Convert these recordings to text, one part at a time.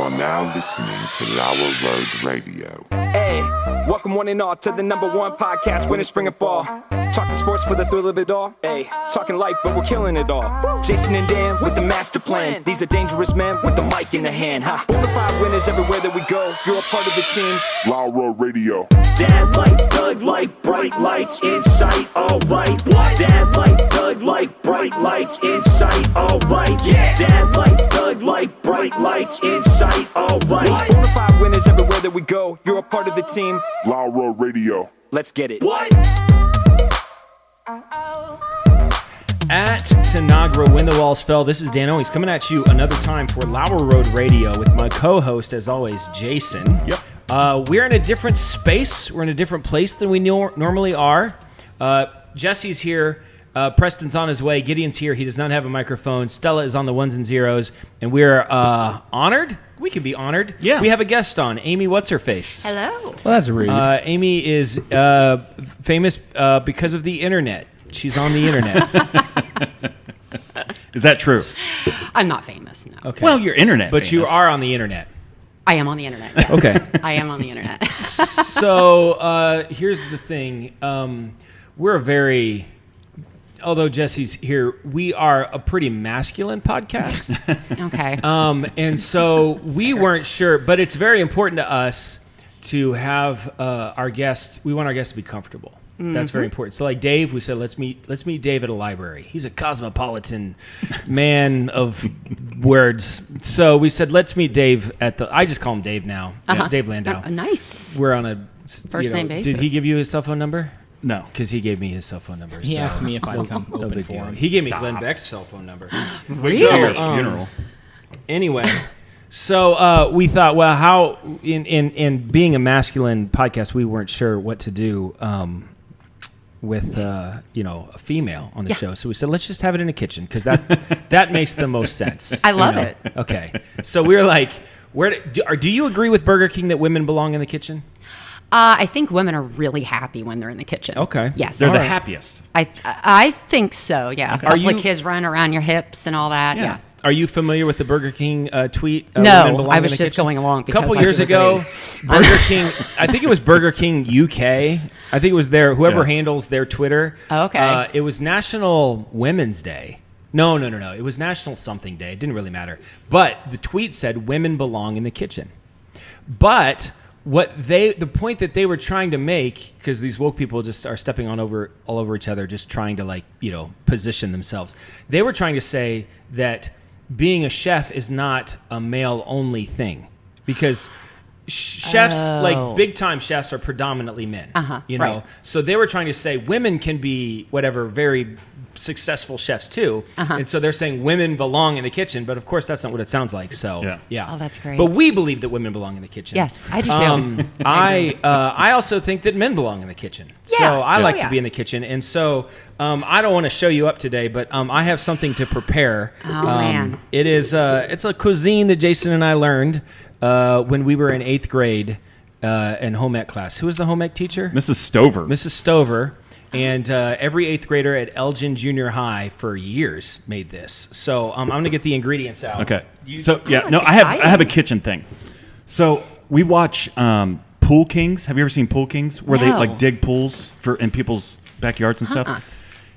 are now listening to LauerRoadRadio. Hey, welcome one and all to the #1 podcast, winter, spring, and fall. Talking sports for the thrill of it all. Hey, talking life, but we're killing it all. Jason and Dan with the master plan. These are dangerous men with the mic in the hand. Ha. Bonafide winners everywhere that we go. You're a part of the team. LauerRoadRadio. Dad light, thug light, bright lights in sight. All right. What? Dad light, thug light, bright lights in sight. All right. Yeah. Dad light, thug light, bright lights in sight. All right. Bonafide winners everywhere that we go. You're a part of the team. LauerRoadRadio. Let's get it. What? At Tanagra, When the Walls Fell, this is Dan Owings coming at you another time for Lauer Road Radio with my co-host, as always, Jason. Yep. We're in a different space. We're in a different place than we normally are. Jesse's here. Preston's on his way. Gideon's here. He does not have a microphone. Stella is on the ones and zeros. And we're honored. We can be honored. Yeah. We have a guest on, Amie Whatserface. Hello. Well, that's rude. Amie is famous because of the internet. She's on the internet. Is that true? I'm not famous, no. Okay. Well, you're internet But famous. you are on the internet. I am on the internet, yes. Okay. I am on the internet. So here's the thing. We're a very, although Jesse's here, we are a pretty masculine podcast. Okay. And so we weren't sure, but it's very important to us to have our guests, we want our guests to be comfortable. That's very important. So like Dave, we said, let's meet Dave at a library. He's a cosmopolitan man of words. So we said, let's meet Dave I just call him Dave now. Uh-huh. Dave Landau. Nice. We're on a First name basis. Did he give you his cell phone number? No. Because he gave me his cell phone number. He so asked me if I'd come no open big for deal. him. He gave me Stop. Glenn Beck's cell phone number. Really? So, At a funeral. Anyway, so we thought, well, how in being a masculine podcast, we weren't sure what to do with a female on the show. So we said, let's just have it in the kitchen because that makes the most sense. I love it. Okay, so we were like, do you agree with Burger King that women belong in the kitchen? I think women are really happy when they're in the kitchen. Okay. Yes. They're the right. happiest. I think so, yeah. Are you- Like kids running around your hips and all that, yeah. Are you familiar with the Burger King tweet? No, women belong I in was the just kitchen? going along A couple because I years do ago, Burger King, I think it was Burger King UK. I think it was whoever handles their Twitter. Oh, okay. It was National Women's Day. No. It was National something day. It didn't really matter. But the tweet said women belong in the kitchen. But the point that they were trying to make, because these woke people just are stepping all over each other, just trying to position themselves. They were trying to say that being a chef is not a male only thing, because chefs, like big time chefs, are predominantly men. right. So they were trying to say women can be very successful chefs too, and so they're saying women belong in the kitchen, but of course that's not what it sounds like. So yeah. Oh, that's great. But we believe that women belong in the kitchen. Yes, I do too. I also think that men belong in the kitchen. Yeah. So I like Yeah. to be in the kitchen, and so I don't want to show you up today, but I have something to prepare. Oh, man. It is it's a cuisine that Jason and I learned when we were in 8th grade in home ec class. Who was the home ec teacher? Mrs. Stover. Mrs. Stover. And every 8th grader at Elgin Junior High for years made this. So I'm going to get the ingredients out. Okay. it's I have a kitchen thing. So we watch Pool Kings. Have you ever seen Pool Kings? Where they No. like dig pools in people's backyards and stuff.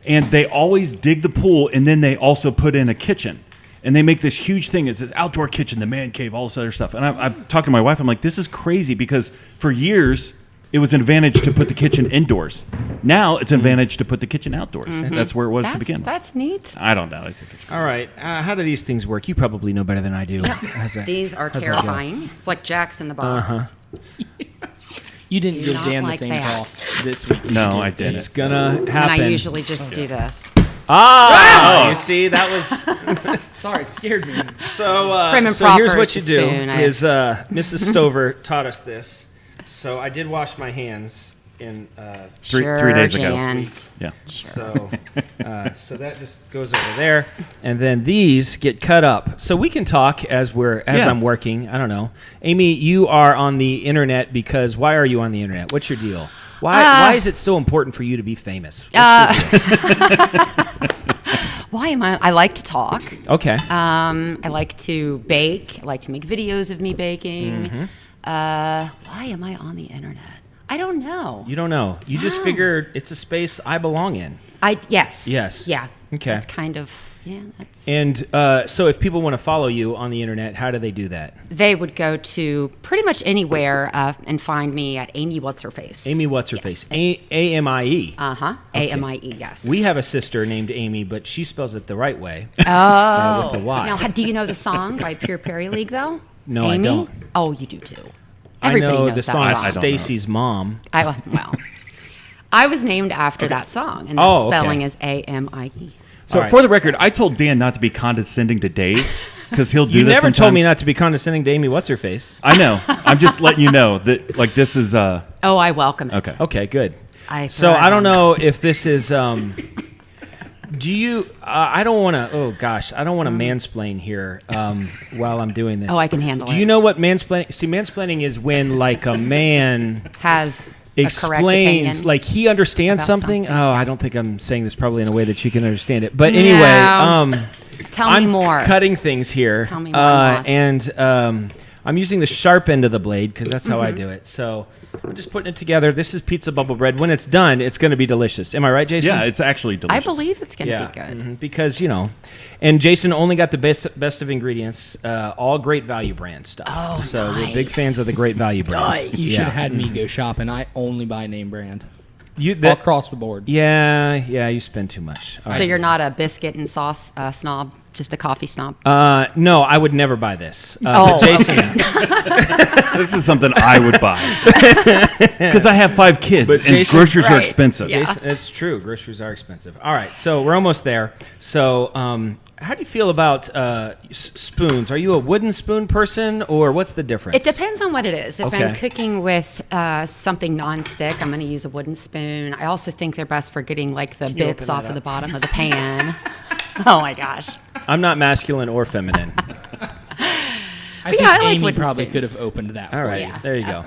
And they always dig the pool, and then they also put in a kitchen. And they make this huge thing. It's an outdoor kitchen, the man cave, all this other stuff. And I'm talking to my wife. I'm like, this is crazy, because for years it was an advantage to put the kitchen indoors. Now it's an advantage to put the kitchen outdoors. That's where it was to begin with. That's neat. I don't know. I think it's crazy. All right. How do these things work? You probably know better than I do. These are terrifying. It's like Jack's in the Box. You didn't Do give not Dan like the same that. call this week. No, I didn't. It's gonna And happen. I usually just do this. You see, that was Sorry, it scared me. so. Prim and So proper here's what is you the do: spoon. is Mrs. Stover taught us this. So I did wash my hands in Three Sure, days ago. Jan. Yeah. so that just goes over there, and then these get cut up. So we can talk as I'm working. I don't know, Amie, you are on the internet because why are you on the internet? What's your deal? Why is it so important for you to be famous? What's your deal? Why am I like to talk. Okay. I like to bake. I like to make videos of me baking. Mm-hmm. Why am I on the internet? I don't know. You don't know. You just figured it's a space I belong in. Yes. Yes. Yeah. Okay. That's kind of, that's... And so if people want to follow you on the internet, how do they do that? They would go to pretty much anywhere and find me at Amie Whatserface. Amie Whatserface. A-M-I-E. Uh-huh. A-M-I-E, yes. We have a sister named Amy, but she spells it the right way. Oh. With a Y. Now, do you know the song by Pure Perry League, though? No, Amy? I don't. Oh, you do, too. Everybody I know knows the that song song. I don't know. Stacy's mom. I was named after that song, and the Oh, okay. spelling is A-M-I-E. So All right. for the record, I told Dan not to be condescending to Dave because he'll do You this never sometimes. told me not to be condescending to Amie Whatserface. I know. I'm just letting you know that like this is Oh, I welcome it. okay. Okay, good. I So thrive I don't on know if this is. Do you? I don't want to. Oh gosh, I don't want to mansplain here while I'm doing this. Oh, I can handle Do it. you know what mansplaining? See, mansplaining is when like a man Has a correct explains, opinion. like he understands about something. something. Oh, I don't think I'm saying this probably in a way that you can understand it. But No. anyway, Tell me I'm more. cutting things here. Tell me more, boss. and I'm using the sharp end of the blade because that's how I Mm-hmm. do it. So I'm just putting it together. This is pizza bubble bread. When it's done, it's going to be delicious. Am I right, Jason? Yeah, it's actually I delicious. believe it's going to be good. Because and Jason only got the best of ingredients, all Great Value brand stuff. Oh, so we're big nice. fans of the Great Value brand. Nice. You should Yeah. have had me go shopping. I only buy name brand. You All across the board. Yeah, you spend too much. All So right. you're not a biscuit and sauce snob, just a coffee snob? No, I would never buy this. Oh, But Jason, This is something I would buy because I have 5 kids But and Jason- groceries are Right. expensive. Yeah. Jason, it's true. Groceries are expensive. All right, so we're almost there. So, how do you feel about spoons? Are you a wooden spoon person, or what's the difference? It depends on what it is. If Okay. I'm cooking with something non-stick, I'm going to use a wooden spoon. I also think they're best for getting like the bits off of the bottom of the pan. Oh my gosh. I'm not masculine or feminine. I think yeah, I like Amy wooden probably spoons. could have opened that. All for right, you. Yeah, there you go.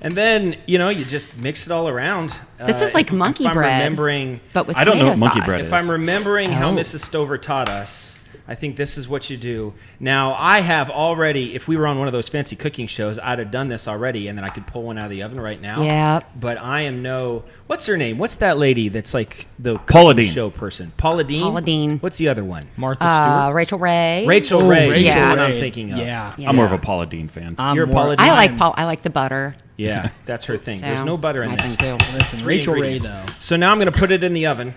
And then you just mix it all around. This is like monkey if I'm bread. remembering, But with I don't know tomato what monkey sauce. bread if is. I'm remembering how Oh. Mrs. Stover taught us, I think this is what you do. Now, I have already, if we were on one of those fancy cooking shows, I'd have done this already, and then I could pull one out of the oven right now. Yep. But I am what's her name? What's that lady that's like the Paula cooking Deen. show person? Paula Deen? Paula Deen. What's the other one? Martha Stewart. Rachel Ray. Rachel Oh, Ray. She's Rachel the one I'm Ray. thinking of. Yeah. Yeah. I'm more of a Paula Deen fan. You're more- Paula Deen. I like the butter. Yeah, that's her thing. So, There's no butter in that's that. my thing, too. Listen, Three Rachel Ray, ingredients. though. So now I'm going to put it in the oven.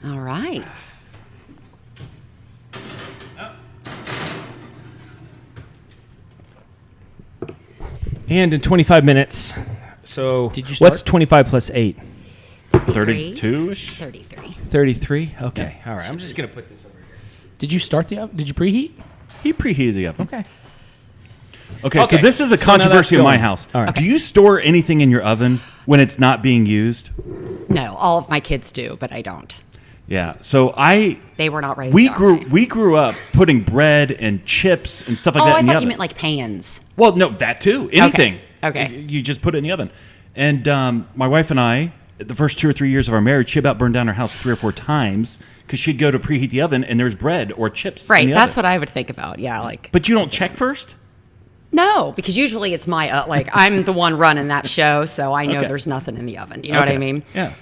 All right. And in 25 minutes. So Did you start? what's 25 plus 8? 32ish. 33. 33? Okay. All right. I'm just going to put this over here. Did you start the oven? Did you preheat? He preheated the oven. Okay. Okay, so Okay, this is a so now that's controversy in my going. house. All right. Do you store anything in your oven when it's not being used? No, all of my kids do, but I don't. Yeah. So They were not raised we that grew way. we grew up putting bread and chips and stuff like Oh, that I in the thought oven. you meant like pans. Well, no, that too. Anything. Okay. You just put it in the oven. And my wife and I, the first 2 or 3 years of our marriage, she about burned down our house 3 or 4 times because she'd go to preheat the oven and there's bread or chips. Right, in the that's oven. what I would think about. Yeah, like But you don't check first? no, because usually it's my like I'm the one running that show, so I know Okay. there's nothing in the oven. You know what Okay. I mean? Yeah.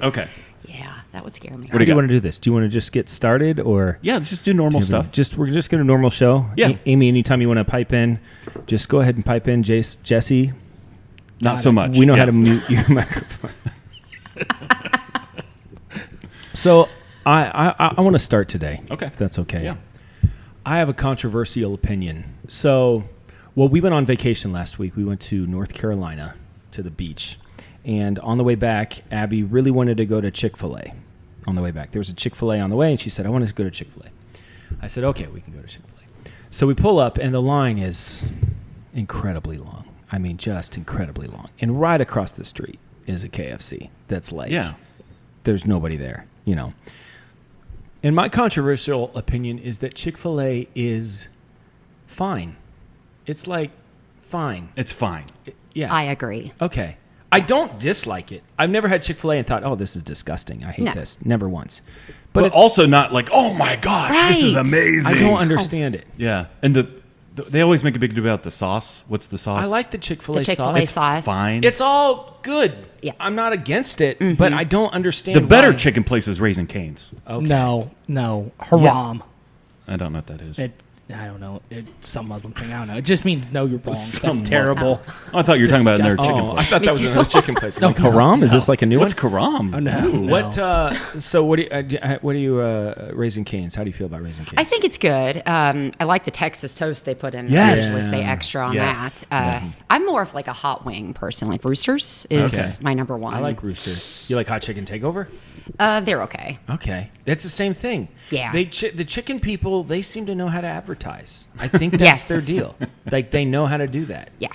Okay. Yeah, that would scare me. How do you want to do this? Do you want to just get started, or Yeah, just do normal stuff. We're just going to normal show. Yeah. Amy, anytime you want to pipe in, just go ahead and pipe in. Jesse, Not so much. we know Yeah. how to mute your microphone. So I want to start today. Okay. If that's okay. Yeah. I have a controversial opinion. So, we went on vacation last week. We went to North Carolina to the beach. And on the way back, Abby really wanted to go to Chick-fil-A on the way back. There was a Chick-fil-A on the way, and she said, I want to go to Chick-fil-A. I said, okay, we can go to Chick-fil-A. So we pull up, and the line is incredibly long. I mean, just incredibly long. And right across the street is a KFC that's like, Yeah. there's nobody there, And my controversial opinion is that Chick-fil-A is fine. It's like fine. It's fine. Yeah. I agree. Okay. I don't dislike it. I've never had Chick-fil-A and thought, oh, this is disgusting. I hate No. this. Never once. But also not like, oh my gosh, this is Right. amazing. I don't understand it. Yeah, and they always make a big deal about the sauce. What's the sauce? I like the Chick-fil-A The Chick-fil-A sauce. It's sauce. fine. It's all good. Yeah. I'm not against it, but I don't understand the better why. chicken place is Raising Cane's. Okay. No, haram. I don't know what that is. I don't know. It's some Muslim thing. I don't know. It just means no, you're wrong. Some That's terrible. Oh, I thought you were talking about another chicken Oh, I place. thought that was too. another chicken place. Like haram? Is this like a new What's one? karam? Oh, no. What? So what do you Raising Cane's? How do you feel about Raising Cane's? I think it's good. I like the Texas toast they put in. Yes. I usually say extra on Yes. that. I'm more of like a hot wing person. Like Roosters is my number one. I like Roosters. You like Hot Chicken Takeover? They're okay. Okay, that's the same thing. Yeah. the chicken people, they seem to know how to advertise. I think that's Yes. their deal. Like they know how to do that. Yeah,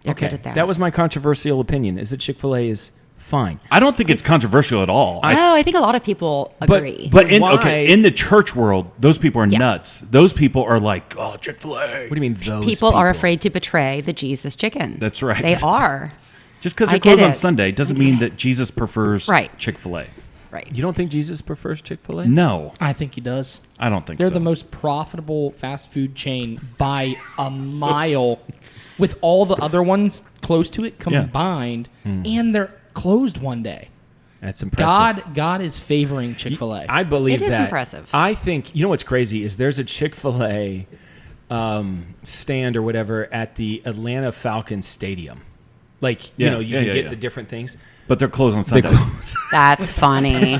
they're good at that. That was my controversial opinion. Is that Chick-fil-A is fine. I don't think it's controversial at all. I think a lot of people agree. But in Why? in the church world, those people are Yeah. nuts. Those people are like, oh, Chick-fil-A. What do you mean those people are afraid to betray the Jesus chicken. That's right. They are. Just because I it closed get on it. Sunday doesn't mean that Jesus prefers Right. Chick-fil-A. Right. You don't think Jesus prefers Chick-fil-A? No, I think he does. I don't think They're so. the most profitable fast food chain by a mile, with all the other ones close to it combined, and they're closed one day. That's impressive. God is favoring Chick-fil-A. I believe It is that. impressive. I think, you know what's crazy is there's a Chick-fil-A stand or whatever at the Atlanta Falcons Stadium. Like, Yeah, you yeah, can get yeah. the different things. But they're closed on Sundays. That's funny.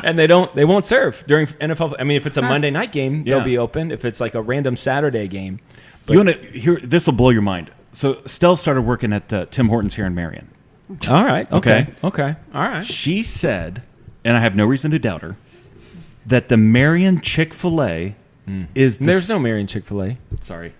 And they won't serve during NFL. I mean, if it's a Monday night game, Yeah. they'll be open. If it's like a random Saturday game. You want to hear? This will blow your mind. So Stell started working at Tim Hortons here in Marion. All right. Okay. Okay. All right. She said, and I have no reason to doubt her, that the Marion Chick-fil-A is the There's no Marion Chick-fil-A. sorry.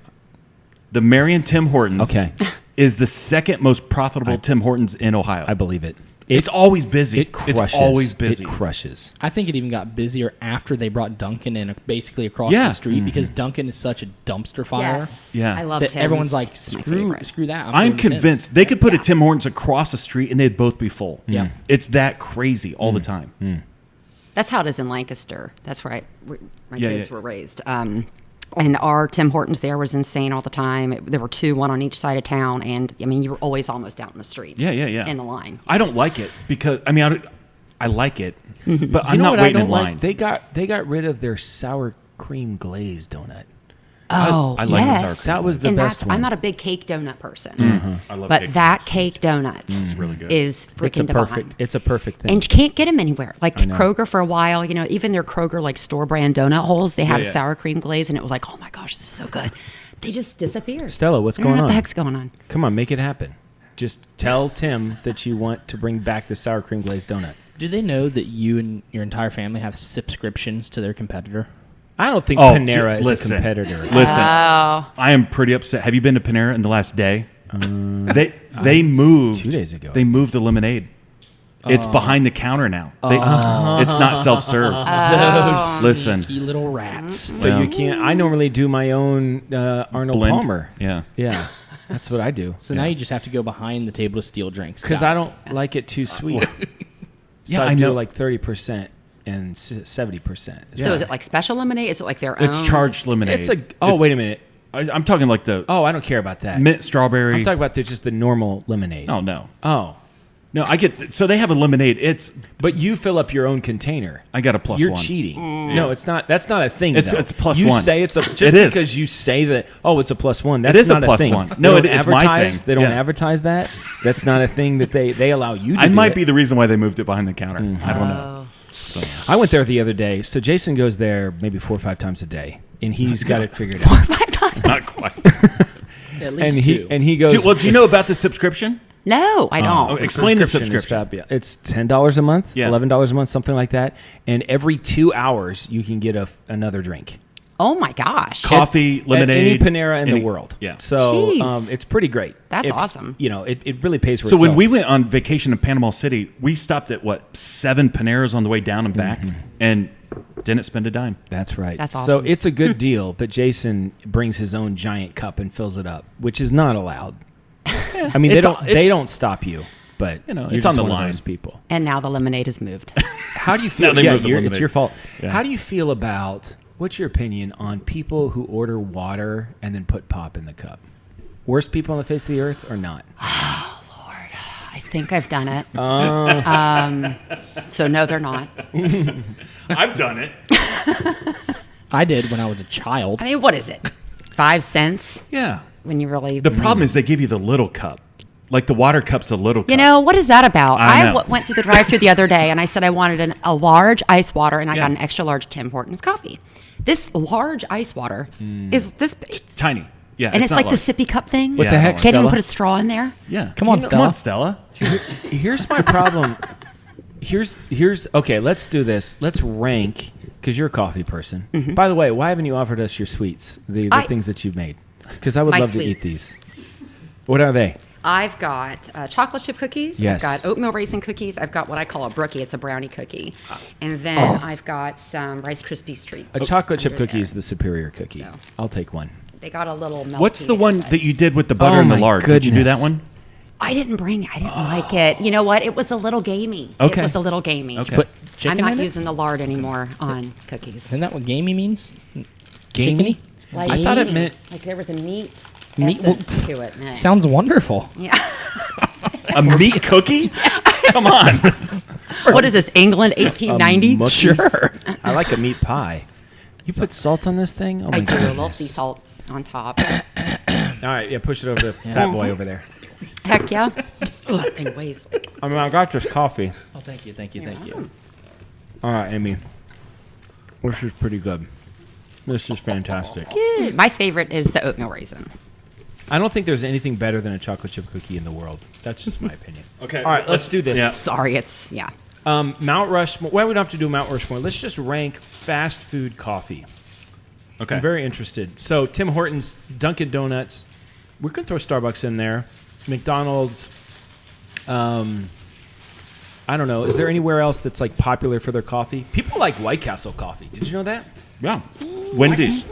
The Marion Tim Hortons Okay. is the second most profitable Tim Hortons in Ohio. I believe it. It's always busy. It crushes. It's always busy. It crushes. I think it even got busier after they brought Dunkin' in basically across Yeah. the street because Dunkin' is such a dumpster fire Yes. Yeah. I love that Tim's. everyone's like, It's my screw favorite. that. I'm going to Tim's. convinced they could put a Yeah. Tim Hortons across the street and they'd both be full. Yeah. It's that crazy all the time. That's how it is in Lancaster. That's where my Yeah, kids yeah. were raised. And our Tim Hortons there was insane all the time. There were two, one on each side of town, and I mean, you were always almost out in the street. Yeah, yeah, yeah. In the line. I don't like it because I like it, but I'm You know not what I waiting don't in line. like? They got rid of their sour cream glazed donut. Oh, I like the yes. sour cream. That was the And best I'm one. not a big cake donut person, I love but cake that cake donut really good. is It's a freaking perfect. divine. It's a perfect thing. And you can't get them anywhere. Like know. Kroger for a while, even their Kroger like store brand donut holes, they had Yeah, a yeah. sour cream glaze, and it was like, oh my gosh, this is so good. They just disappeared. Stella, what's I don't going know what on? the heck's going on? Come on, make it happen. Just tell Tim that you want to bring back the sour cream glazed donut. Do they know that you and your entire family have subscriptions to their competitor? I don't think Oh, Panera is listen. a competitor. Listen, Oh, I am pretty upset. Have you been to Panera in the last day? They moved 2 days ago. They moved the lemonade. It's behind the counter now. It's not self-serve. Listen. Sneaky little rats. So Well. you can't. I normally do my own Arnold Blend. Palmer. Yeah. Yeah, that's what I do. So now you just have to go behind the table to steal drinks. Because Got I it. don't like it too sweet. So Yeah, I I do know. like 30% and 70%. so is it like special lemonade? Is it like their own? It's charged lemonade. It's a. Oh, It's- wait a minute. I'm talking like the Oh, I don't care about that. mint strawberry. I'm talking about just the normal lemonade. Oh no, Oh, no! I get so they have a lemonade. but you fill up your own container. I got a plus You're one. cheating. No, it's not. That's not a thing. It's- though. it's plus you one. say it's a just It is. because you say that. Oh, it's a plus one. That's is a not plus thing. one. They No, don't it's my advertise- thing. They don't Yeah. advertise that. That's not a thing that they allow you to. I do might it. be the reason why they moved it behind the counter. I don't know. I went there the other day. So Jason goes there maybe 4 or 5 times a day, and he's got it figured out. 5 times. Not quite. At least And two. he goes. do you know about the subscription? No, I don't. Oh, explain the is subscription. fabulous. It's $10 a month, Yeah. $11 a month, something like that. And every 2 hours, you can get another drink. Oh my gosh. Coffee, lemonade, At any Panera in any- the world. Yeah. So Jeez. it's pretty great. That's awesome. It really pays for So itself. when we went on vacation in Panama City, we stopped at 7 Paneras on the way down and back, and didn't spend a dime. That's right. That's So awesome. it's a good deal, but Jason brings his own giant cup and fills it up, which is not allowed. I mean, they It's- don't stop you. but You know, you're it's on just the one of line. those people. And now the lemonade is moved. How do you feel? Now they Yeah, moved the it's lemonade. your fault. Yeah. How do you feel about? What's your opinion on people who order water and then put pop in the cup? Worst people on the face of the earth or not? I think I've done it. So no, they're not. I've done it. I did when I was a child. I mean, what is it? 5 cents Yeah. when you really. The problem is they give you the little cup. Like the water cup's a little cup. You know, what is that about? I know. Went through the drive-thru the other day and I said I wanted a large ice water and I got an extra large Tim Hortons coffee. This large ice water is this big. Tiny. Yeah. And it's not like large. the sippy cup thing. What the heck, Can't even Stella? put a straw in there. Yeah. Come on, Come on, Stella. Here's my problem. Here's okay. Let's do this. Let's rank because you're a coffee person. By the way, why haven't you offered us your sweets, the things that you've made? Because I would My love to eat sweets. these. What are they? I've got chocolate chip cookies. Yes. I've got oatmeal raisin cookies. I've got what I call a brookie. It's a brownie cookie. And then I've got some Rice Krispies treats. A chocolate chip under cookie is there. the superior cookie. So. I'll take one. They got a little melty. What's the one but that you did with the butter Oh and the my lard? Did you do goodness. that one? I didn't bring it. I didn't like it. You know what? It was a little gamey. Okay. It was a little gamey. Okay. Put I'm chicken not in it? using the lard anymore on cookies. Isn't that what gamey means? Gamey? Chickeny? Like, I thought it meant- like there was a meat Meat- essence to it. Nah. Sounds wonderful. Yeah. A meat cookie? Come on. What is this? England 1890? Mucky? Sure. I like a meat pie. You put salt on this thing? Oh my I do. A little goodness. sea salt on top. All right, yeah, push it over to fat boy over there. Heck yeah. Ugh, that thing weighs. I mean, I got this coffee. Oh, thank you, thank you, thank you. All right, Amy. This is pretty good. This is fantastic. My favorite is the oatmeal raisin. I don't think there's anything better than a chocolate chip cookie in the world. That's just my opinion. Okay. All right, let's do this. Yeah. Sorry, it's, yeah. Mount Rushmore. Well, we don't have to do Mount Rushmore. Let's just rank fast food coffee. Okay. I'm very interested. So, Tim Hortons, Dunkin' Donuts. We could throw Starbucks in there. McDonald's. I don't know. Is there anywhere else that's like popular for their coffee? People like White Castle coffee. Did you know that? Yeah. Wendy's.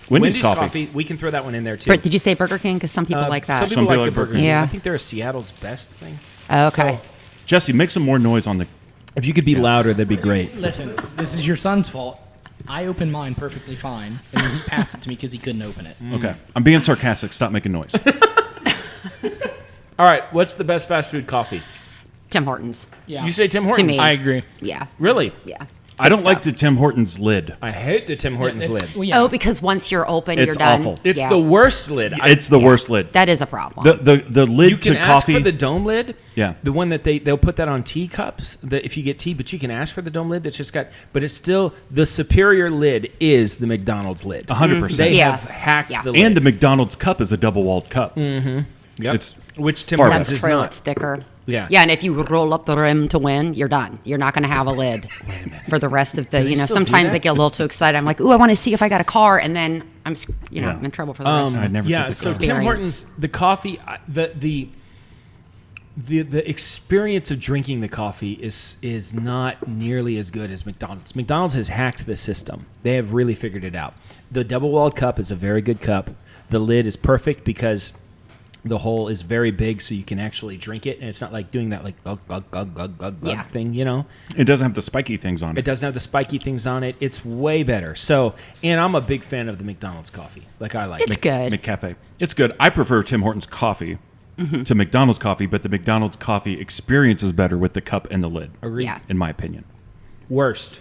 Wendy's coffee. We can throw that one in there too. But did you say Burger King? Because some people like that. Some people like the Burger King. Yeah. I think they're Seattle's best thing. Okay. Jesse, make some more noise on the. If you could be louder, that'd be great. Listen, this is your son's fault. I opened mine perfectly fine, and then he passed it to me because he couldn't open it. Okay. I'm being sarcastic. Stop making noise. All right, what's the best fast food coffee? Tim Hortons. Yeah, You say Tim Hortons? me. I agree. Yeah. Really? Yeah. I don't Good like stuff. the Tim Hortons lid. I hate the Tim Hortons lid. Well, yeah. Oh, because once you're open, It's you're done. awful. It's Yeah. the worst lid. It's the worst lid. That is a problem. The lid You can to ask coffee. for the dome lid. Yeah. The one that they'll put that on teacups. If you get tea, but you can ask for the dome lid. That's just got. But it's still the superior lid is the McDonald's lid. 100%. They Yeah. have hacked Yeah. the lid. And the McDonald's cup is a double-walled cup. Yep. It's Which Tim far Hortons That's is true. not. It's thicker. Yeah. Yeah, and if you roll up the rim to win, you're done. You're not going to have a lid for the rest of the. they You know, still do sometimes that? I get a little too excited. I'm like, ooh, I want to see if I got a car, and then I'm, Yeah. I'm in trouble for the rest. I'd never Yeah, get the so car. Tim Experience. Hortons, the coffee, the experience of drinking the coffee is not nearly as good as McDonald's. McDonald's has hacked the system. They have really figured it out. The double-walled cup is a very good cup. The lid is perfect because the hole is very big, so you can actually drink it, and it's not like doing that like glug, glug, glug, glug, glug, glug Yeah. thing, you know? It doesn't have the spiky things on It it. doesn't have the spiky things on it. It's way better. So, and I'm a big fan of the McDonald's coffee. Like I like It's good. McCafe. It's good. I prefer Tim Hortons coffee to McDonald's coffee, but the McDonald's coffee experience is better with the cup and the lid, Agreed. Yeah. in my opinion. Worst,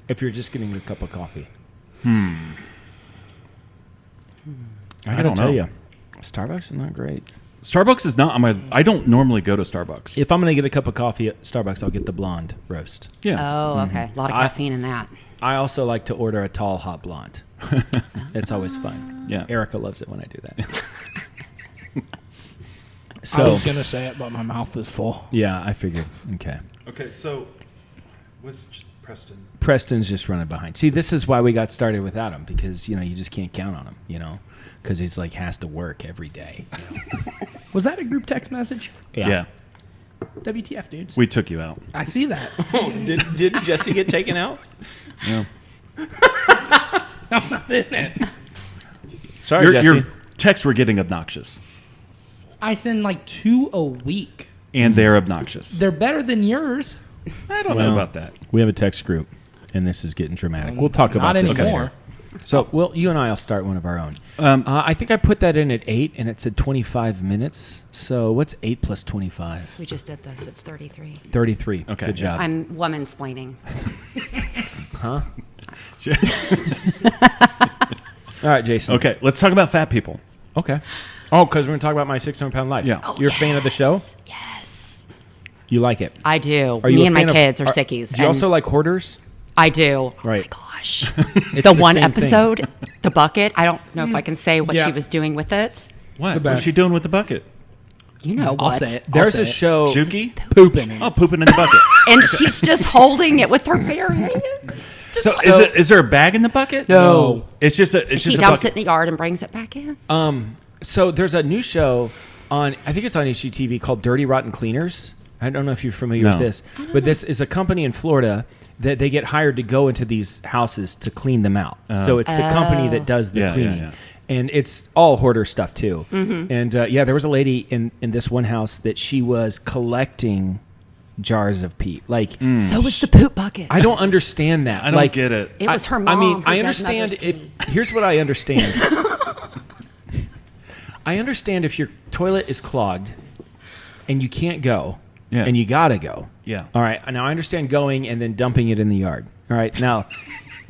if you're just getting a cup of coffee. I gotta don't tell know. you, Starbucks is not great. Starbucks is not on my. I don't normally go to Starbucks. If I'm gonna get a cup of coffee at Starbucks, I'll get the blonde roast. Yeah. Oh, okay. A lot of caffeine in that. I also like to order a tall hot blonde. It's always fun. Yeah. Erica loves it when I do that. I So was gonna say it, but my mouth is full. yeah, I figured. Okay. Okay, so was Preston? Preston's just running behind. See, this is why we got started without him because you just can't count on him. Because he's like has to work every day. Was that a group text message? Yeah. WTF, dudes? We took you out. I see that. Did Jesse get taken out? Yeah. I'm not in it. Sorry, Your, Jesse. your texts were getting obnoxious. I send like 2 a week. and they're obnoxious. They're better than yours. I don't know about that. We have a text group, and this is getting dramatic. We'll talk about Not this anymore. later. So, well, you and I will start one of our own. I think I put that in at 8, and it said 25 minutes. So what's 8 plus 25? We just did this. It's 33. 33. Okay. Good job. I'm woman-splaining. Huh? All right, Jason. Okay, let's talk about fat people. Okay. Oh, because we're going to talk about my 600-pound life. Yeah. Oh, You're a fan of the show? Yes. You like it? I do. Are you Me a and my fan of- kids are sickies. Do you and also like Hoarders? I do. Right. Oh my gosh. It's The the one same thing. episode, the bucket. I don't know if I can say what Yeah. she was doing with it. What? What's she doing with the bucket? You know I'll what? say it. There's I'll a say it. show. Juki? Pooping in it. Oh, pooping in the bucket. And she's just holding it with her bare hand. So, is there a bag in the bucket? No. It's just a. It's She just a dumps it bucket. in the yard and brings it back in. So there's a new show on, I think it's on HGTV, called Dirty Rotten Cleaners. I don't know if you're familiar with No. this, but this is a company in Florida that they get hired to go into these houses to clean them out. So it's the company that does the Yeah, yeah, cleaning. yeah. And it's all hoarder stuff too. And yeah, there was a lady in this one house that she was collecting jars of pee. Like, So was the poop bucket. I don't understand that. I don't like, get it. It was her I mean, mom who I does understand. mother's If, here's what I understand. I understand if your toilet is clogged and you can't go, Yeah. and you gotta go. Yeah. All right. Now I understand going and then dumping it in the yard. All right. Now,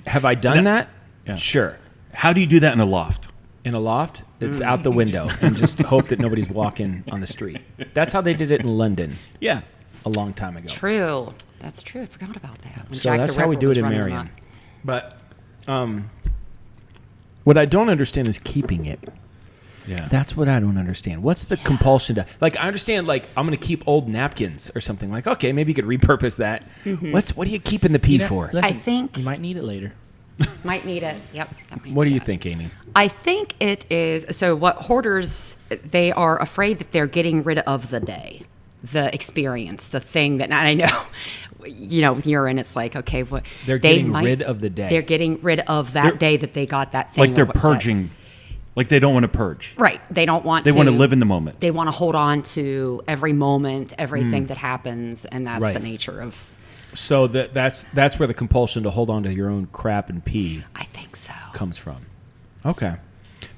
have I done that? Yeah. Sure. How do you do that in a loft? In a loft, it's out the window and just hope that nobody's walking on the street. That's how they did it in London Yeah. a long time ago. True. That's true. I forgot about that. When So Jack that's the how we Ripper do was it in running Marion. amok. But what I don't understand is keeping it. Yeah. That's what I don't understand. What's the compulsion to, like, I understand, like, I'm going to keep old napkins or something. Like, okay, maybe you could repurpose that. What are you keeping the pee You know, for? listen, I think- you might need it later. Might need it. Yep. that might What do be you it. think, Amy? I think it is. So what hoarders, they are afraid that they're getting rid of the day, the experience, the thing that, and I know, with urine, it's like, okay, what They're they getting rid of the day. They're getting rid of that day that they got that thing. Like they're or what- purging. Like they don't want to purge. Right. They don't want They to. want to live in the moment. They want to hold on to every moment, everything that happens, and that's Right. the nature of, So that's where the compulsion to hold on to your own crap and pee I think so. comes from. Okay.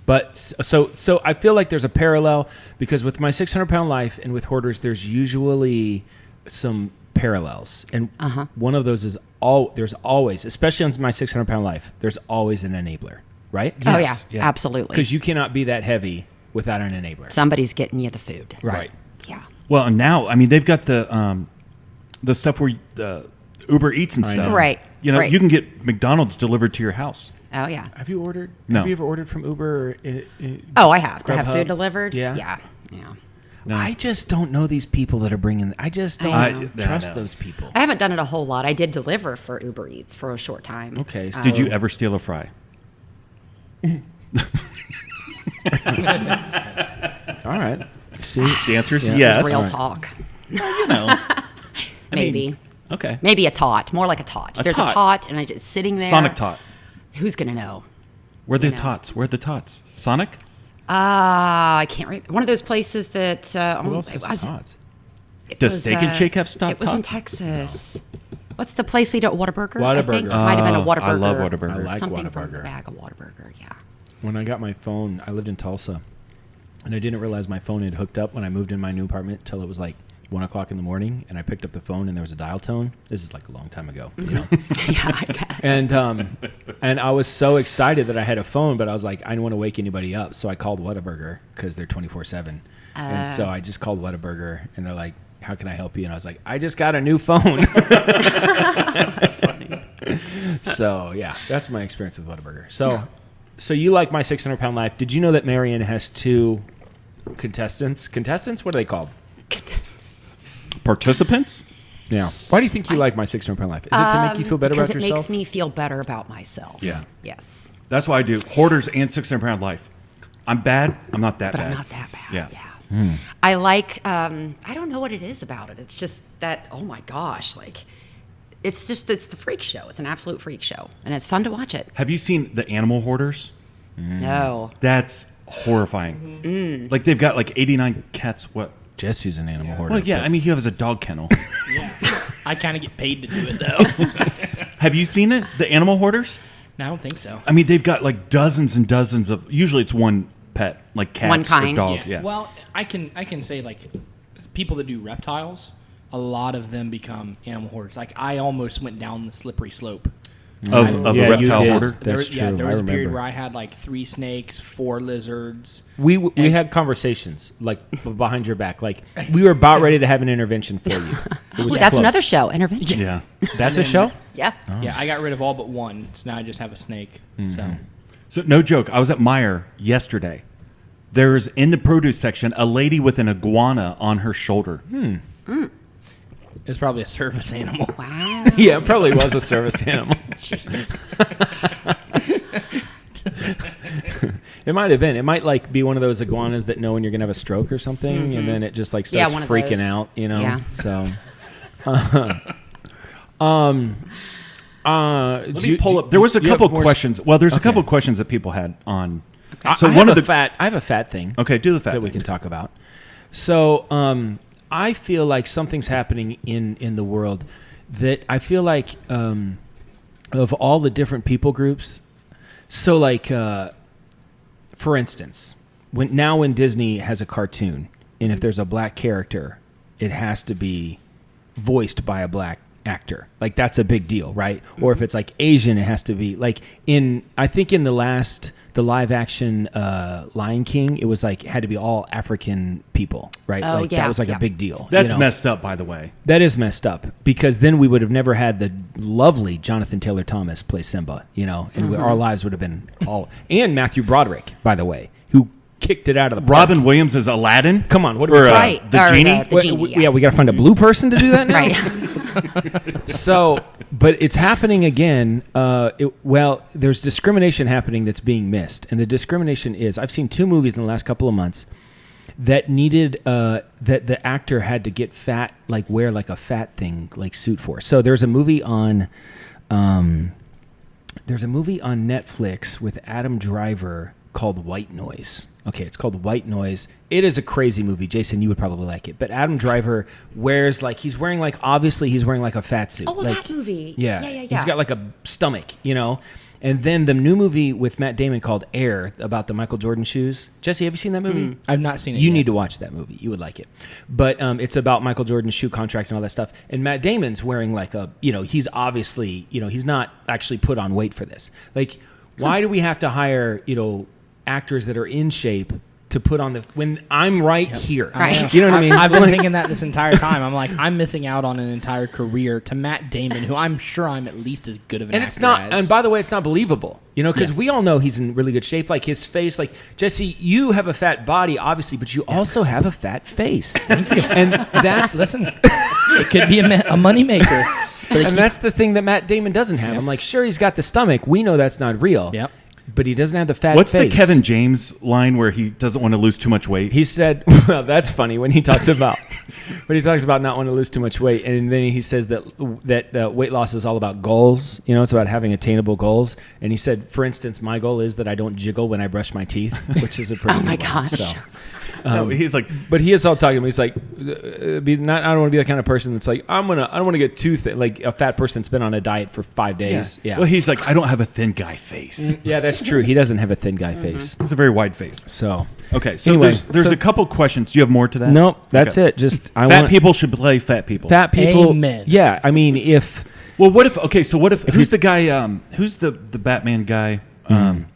But so I feel like there's a parallel because with my 600-pound life and with hoarders, there's usually some parallels. And one of those is there's always, especially on my 600-pound life, there's always an enabler, right? Oh, yeah. Absolutely. Because you cannot be that heavy without an enabler. Somebody's getting you the food. Right. Yeah. Well, and now, I mean, they've got the stuff where the Uber Eats and I stuff. know. Right. You know, Right. you can get McDonald's delivered to your house. Oh, yeah. Have you ordered? No. Have you ever ordered from Uber? Or, Oh, I have. To have Grubhub? food delivered? Yeah? Yeah. Yeah. No. I just don't know these people that are bringing. I just don't I know. trust I know. those people. I haven't done it a whole lot. I did deliver for Uber Eats for a short time. Okay. So Did you ever steal a fry? All right. See, The answer is Yeah. yes. Real talk. You know. Maybe. Okay. Maybe a tot. More like a tot. If there's tot. a tot and I just sitting there. Sonic tot. Who's going to know? Where are the You know. tots? Where are the tots? Sonic? I can't read. One of those places that. who else has tots? Does Steak and Shake have It was in tots? Texas. What's the place we do at Whataburger? I think Whataburger. might have been a Oh, Whataburger. I love Whataburger. I like Something from Whataburger. the bag of Whataburger. Yeah. When I got my phone, I lived in Tulsa, and I didn't realize my phone had hooked up when I moved in my new apartment till it was like 1 o'clock in the morning, and I picked up the phone and there was a dial tone. This is like a long time ago, you know. Yeah, I guess. And I was so excited that I had a phone, but I was like, I didn't want to wake anybody up, so I called Whataburger because they're 24/7. And so I just called Whataburger, and they're like, "How can I help you?" And I was like, "I just got a new phone." That's funny. So yeah, that's my experience with Whataburger. So you like my 600-pound life? Did you know that Marion has 2 contestants? Contestants? What are they called? Participants? Yeah. Why do you think you like my 600-pound life? Is it to make you feel better because about it yourself? makes me feel better about myself. Yeah. Yes. That's why I do. Hoarders and 600-pound life. I'm bad. I'm not that But bad. I'm not that bad. Yeah. I like, I don't know what it is about it. It's just that, oh my gosh, like, it's the freak show. It's an absolute freak show. And it's fun to watch it. Have you seen the Animal Hoarders? No. That's horrifying. Like they've got like 89 cats. What? Jesse's an animal hoarder. Well, yeah, but- I mean, he has a dog kennel. I kind of get paid to do it though. Have you seen it? The Animal Hoarders? No, I don't think so. I mean, they've got like dozens and dozens of. Usually, it's one pet, like cats One kind. or dogs. Yeah. Well, I can say like people that do reptiles, a lot of them become animal hoarders. Like I almost went down the slippery slope. Of a Yeah, you reptile did. hoarder. That's true. There was I a period remember. where I had like 3 snakes, 4 lizards. We had conversations like behind your back. Like we were about ready to have an intervention for you. It was That's close. another show, Intervention. Yeah. That's a show? Yeah. Yeah, I got rid of all but one, so now I just have a snake. So no joke. I was at Meijer yesterday. There's in the produce section a lady with an iguana on her shoulder. It's probably a service animal. Wow. Yeah, it probably was a service animal. Jeez. It might have been. It might like be one of those iguanas that know when you're gonna have a stroke or something, and then it just like Yeah, starts one of freaking those. out. You know. Yeah. So. Let me pull up. There was a couple questions. Well, there's a couple questions that people had on. So I one of have the I have a fat thing. Okay, do the fat that we thing. can talk about. So I feel like something's happening in the world that I feel like of all the different people groups. So like for instance, when Disney has a cartoon and if there's a black character, it has to be voiced by a black actor. Like that's a big deal, right? Or if it's like Asian, it has to be like I think in the live action Lion King, it was like it had to be all African people, right? Oh, like yeah, that was like yeah. a big deal. That's you know? messed up, by the way. That is messed up because then we would have never had the lovely Jonathan Taylor Thomas play Simba, you know, and our lives would have been all and Matthew Broderick, by the way, who kicked it out of the park. Robin Williams as Aladdin. Come on, what are Or, we talking? Right. the Or genie. the genie, Yeah, we got to find a blue person to do that now. Right. So, but it's happening again. There's discrimination happening that's being missed, and the discrimination is I've seen 2 movies in the last couple of months that needed that the actor had to get fat, like wear like a fat thing, like suit for. So there's a movie on Netflix with Adam Driver called White Noise. Okay, it's called White Noise. It is a crazy movie. Jason, you would probably like it. But Adam Driver wears like he's wearing like a fat suit. Oh, like, that movie. Yeah. Yeah. He's got like a stomach, you know. And then the new movie with Matt Damon called Air about the Michael Jordan shoes. Jesse, have you seen that movie? I've not seen it You yet. need to watch that movie. You would like it. But it's about Michael Jordan's shoe contract and all that stuff. And Matt Damon's wearing like he's obviously, he's not actually put on weight for this. Like, why do we have to hire, actors that are in shape to put on when I'm right here? Right. You know what I mean? I've been thinking that this entire time. I'm like, I'm missing out on an entire career to Matt Damon, who I'm sure I'm at least as good of an And actor it's not, as. and by the way, it's not believable, because we all know he's in really good shape. Like his face, like Jesse, you have a fat body, obviously, but you also have a fat face. Thank you. And that's Listen, it could be a moneymaker. and that's the thing that Matt Damon doesn't have. I'm like, sure, he's got the stomach. We know that's not real. Yep. But he doesn't have the fat What's face. the Kevin James line where he doesn't want to lose too much weight? He said, well, that's funny when he talks about not wanting to lose too much weight. And then he says that weight loss is all about goals. It's about having attainable goals. And he said, for instance, my goal is that I don't jiggle when I brush my teeth, which is a pretty Oh my good one. gosh. So, No, he's like, but he is all talking to me. He's like, I don't want to be the kind of person that's like, I don't want to get too thin, like a fat person that's been on a diet for 5 days. Yeah. Well, he's like, I don't have a thin guy face. Yeah, that's true. He doesn't have a thin guy face. It's a very wide face. So, Okay, so Anyway, there's so- a couple questions. Do you have more to that? nope, that's Okay. it. Just Fat people should play fat people. Fat people. Amen. Yeah, I mean, if Well, what if? Okay, so what if? Who's the guy? Who's the Batman guy?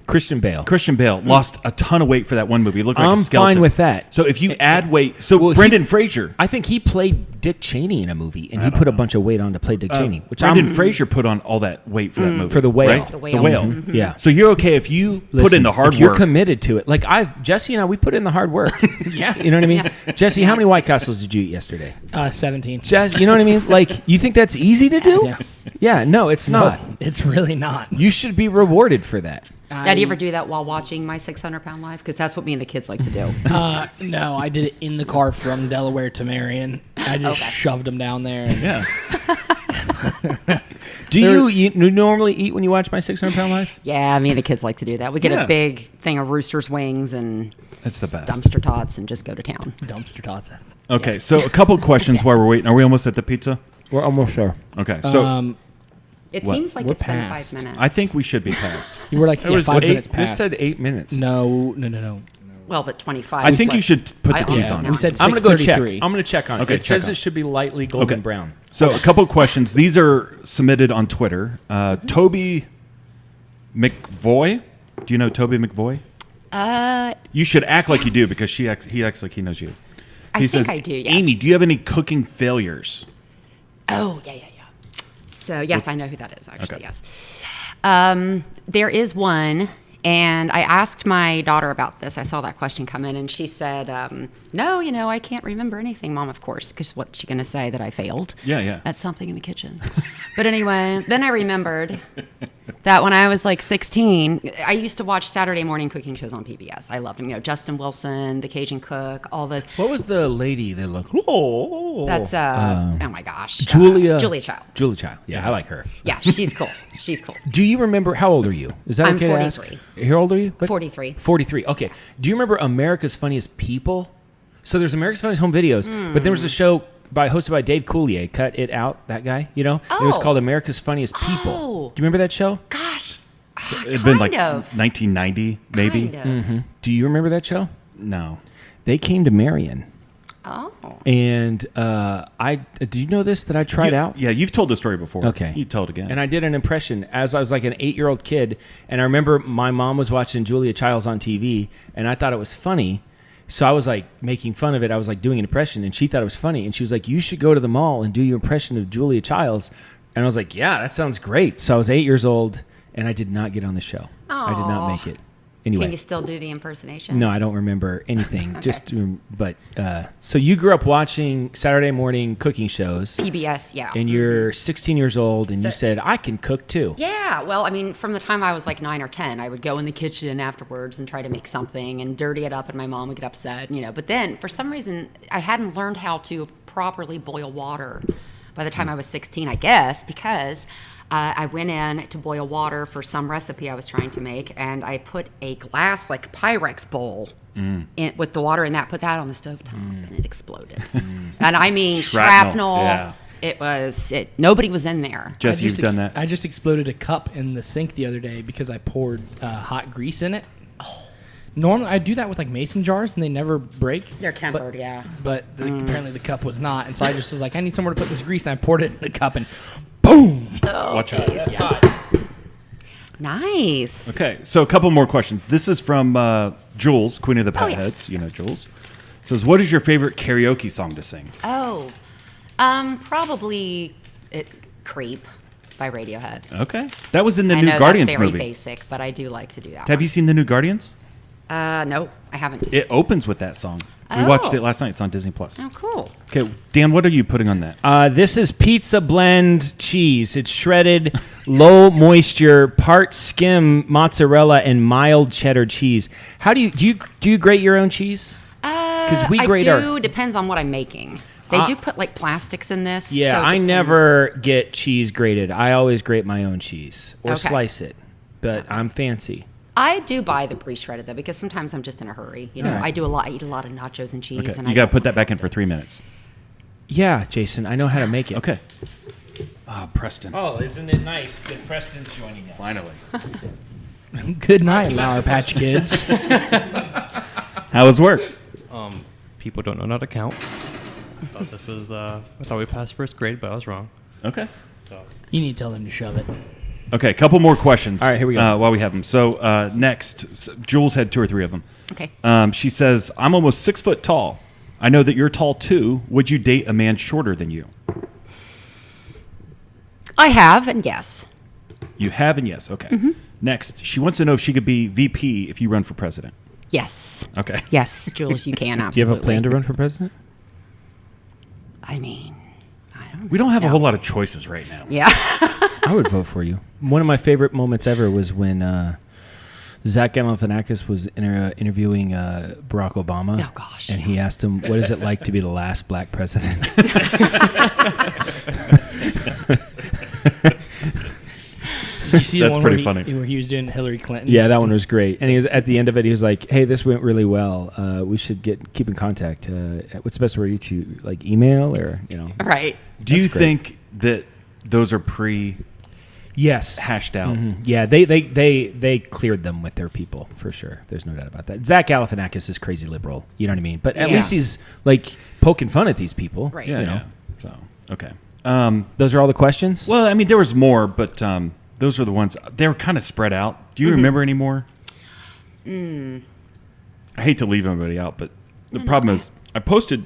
Christian Bale. Christian Bale lost a ton of weight for that one movie. He looked like I'm a skeleton. fine with that. So if you add weight, so Well, Brendan Fraser. I think he played Dick Cheney in a movie, and he put a bunch of weight on to play Dick Cheney, which Brendan I'm Fraser put on all that weight for that movie for the whale. right? The whale. Mhm. Yeah. So you're okay if you put Listen, in the hard if you're work. committed to it. Like Jesse and I, we put in the hard work. Yeah. You know what I mean? Jesse, how many White Castles did you eat yesterday? 17. Jesse, you know what I mean? Like, you think that's easy to do? Yes. Yeah, no, it's not. It's really not. You should be rewarded for that. Now, do you ever do that while watching My 600-Pound Life? Because that's what me and the kids like to do. No, I did it in the car from Delaware to Marion. I just Okay. shoved them down there. And yeah. Do you normally eat when you watch My 600-Pound Life? Yeah, me and the kids like to do that. We get Yeah. a big thing of Rooster's wings and That's the best. dumpster tots and just go to town. Dumpster tots. Okay, Yes. so a couple questions while we're waiting. Are we almost at the pizza? We're almost there. Okay, so It What? seems like We're it's been past. 5 minutes. I think we should be past. You were like, It was 5 8 minutes This past. said 8 minutes. No. Well, at 25. I think you should put the I- cheese Yeah, on. we said I'm going to go check. 6:33. I'm going to check on Okay, it. It check says on it it. should be lightly golden Okay. brown. So a couple questions. These are submitted on Twitter. Toby McVoy. Do you know Toby McVoy? You should act like you do because he acts like he knows you. I He think says, I do, yes. Amy, do you have any cooking failures? Oh, yeah. So, yes, I know who that is, actually, Okay. yes. There is one, and I asked my daughter about this. I saw that question come in, and she said, no, I can't remember anything, Mom, of course, because what's she going to say, that I failed? Yeah. At something in the kitchen. But anyway, then I remembered that when I was like 16, I used to watch Saturday morning cooking shows on PBS. I loved them. Justin Wilson, The Cajun Cook, all those. What was the lady that looked? Oh, That's, oh my gosh. Julia Child. Julia Child. Yeah, I like her. Yeah, she's cool. She's cool. Do you remember, how old are you? Is that I'm okay to ask? 43. How old are you? What? 43. 43. Okay. Do you remember America's Funniest People? So there's America's Funniest Home Videos, but there was a show hosted by Dave Coulier, Cut It Out, that guy, It was Oh. called America's Funniest People. Oh. Do you remember that show? Gosh. It'd been like Kind of. 1990, maybe. Kind of. Do you remember that show? No. They came to Marion. Oh. And do you know this, that I tried out? Yeah, you've told the story before. Okay. You tell it again. And I did an impression as I was like an 8-year-old kid. And I remember my mom was watching Julia Childs on TV, and I thought it was funny. So I was like making fun of it. I was like doing an impression, and she thought it was funny. And she was like, you should go to the mall and do your impression of Julia Childs. And I was like, yeah, that sounds great. So I was 8 years old, and I did not get on the show. I did not make it. Anyway. Can you still do the impersonation? No, I don't remember anything. Okay. So you grew up watching Saturday morning cooking shows, PBS, yeah. and you're 16 years old, and you So- said, I can cook too. Yeah, well, I mean, from the time I was like 9 or 10, I would go in the kitchen afterwards and try to make something and dirty it up, and my mom would get upset, But then, for some reason, I hadn't learned how to properly boil water by the time I was 16, I guess, because I went in to boil water for some recipe I was trying to make, and I put a glass, like Pyrex bowl in, with the water in that, put that on the stovetop, and it exploded. And I mean, shrapnel. Yeah. Nobody was in there. Jesse, you've done that. I just exploded a cup in the sink the other day because I poured hot grease in it. Normally, I do that with like mason jars, and they never break. They're tempered, yeah. But apparently the cup was not, and so I just was like, I need somewhere to put this grease, and I poured it in the cup, and boom! Watch out. That's hot. Nice. Okay, so a couple more questions. This is from Jules, Queen of the Oh, yes. Potheads. You know Jules. Says, what is your favorite karaoke song to sing? Oh, probably Creep by Radiohead. Okay. That was in the I new know Guardians that's very movie. basic, but I do like to do that. Have you seen the new Guardians? No, I haven't. It opens with that song. We watched Oh. it last night. It's on Disney Plus. Oh, cool. Okay, Dan, what are you putting on that? This is pizza blend cheese. It's shredded, low moisture, part skim mozzarella, and mild cheddar cheese. How do you grate your own cheese? We grate I do. our. Depends on what I'm making. They do put like plastics in this. Yeah, so it I depends. never get cheese grated. I always grate my own cheese or Okay. slice it. But I'm fancy. I do buy the pre-shredded though, because sometimes I'm just in a hurry. All right. I eat a lot of nachos and cheese. Okay, And you got to put that back in for 3 minutes. Yeah, Jason, I know how to make it. Okay. Preston. Oh, isn't it nice that Preston's joining us? Finally. Good night, Lauer Patch Kids. How was work? People don't know how to count. I thought we passed first grade, but I was wrong. Okay. So You need to tell them to shove it. Okay, a couple more questions. All right, here we go. While we have them. So next, Jules had 2 or 3 of them. Okay. She says, I'm almost 6 foot tall. I know that you're tall too. Would you date a man shorter than you? I have, and yes. You have, and yes. Okay. Mm-hmm. Next, she wants to know if she could be VP if you run for president. Yes. Okay. Yes, Jules, you can absolutely. Do you have a plan to run for president? I mean, I don't. We don't have a whole lot of choices right now. Yeah. I would vote for you. One of my favorite moments ever was when Zach Galifianakis was interviewing Barack Obama. Oh, gosh, And yeah. he asked him, what is it like to be the last black president? Did you see the That's one pretty where funny. where he was doing Hillary Clinton? Yeah, that one was great. And he was at the end of it. He was like, "Hey, this went really well. We should keep in contact. What's the best way to reach you? Like email or Right. Do you That's great. think that those are Yes. hashed out? Yeah, they cleared them with their people for sure. There's no doubt about that. Zach Galifianakis is crazy liberal. You know what I mean? But at Yeah. least he's like poking fun at these people. Right. You know. So okay. Those are all the questions. Well, I mean, there was more, but those were the ones. They were kind of spread out. Do you remember any more? I hate to leave everybody out, but the problem is I've been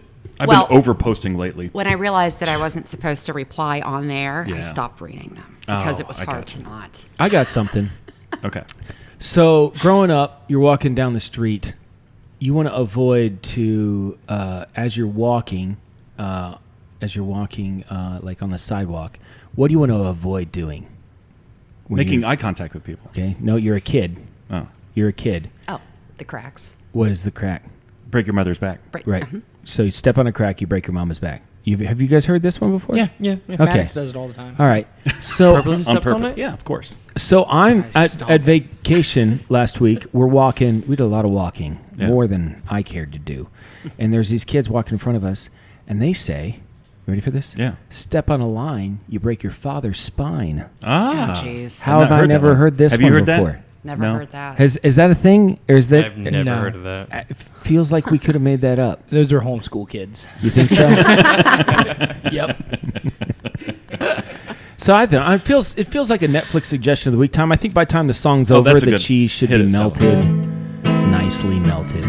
over posting lately. When I realized that I wasn't supposed to reply on there, Yeah. I stopped reading them because Oh, it was I hard gotcha. to not. I got something. Okay. So growing up, you're walking down the street. You want to avoid to as you're walking, like on the sidewalk. What do you want to avoid doing? When Making you're- eye contact with people. Okay. No, you're a kid. Oh. You're a kid. Oh, the cracks. What is the crack? Break your mother's back. Right. Right. So you step on a crack, you break your mama's back. Have you guys heard this one before? Yeah. Okay. Maddox does it all the time. All right. So Purposely On stepped on purpose. it? Yeah, of course. So I'm Guys, at stop it. vacation last week. We're walking. We did a lot of walking, Yeah. more than I cared to do. And there's these kids walking in front of us, and they say, "You ready for this? Yeah. Step on a line, you break your father's spine." Ah. Oh, jeez. How I've have not I heard that never one. heard this Have one you heard before? that? Never No. heard that. Is that a thing, or is that? I've never No. heard of that. It feels like we could have made that up. Those are homeschool kids. You think so? Yep. So I think it feels like a Netflix suggestion of the week. Tom, I think by the time the song's Oh, over, that's a the good cheese should hit be itself. melted, nicely melted.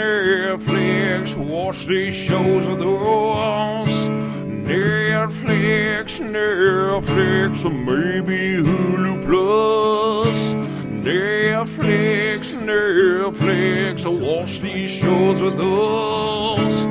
Netflix, watch these shows of those. Netflix, or maybe Hulu Plus. Netflix, watch these shows of those.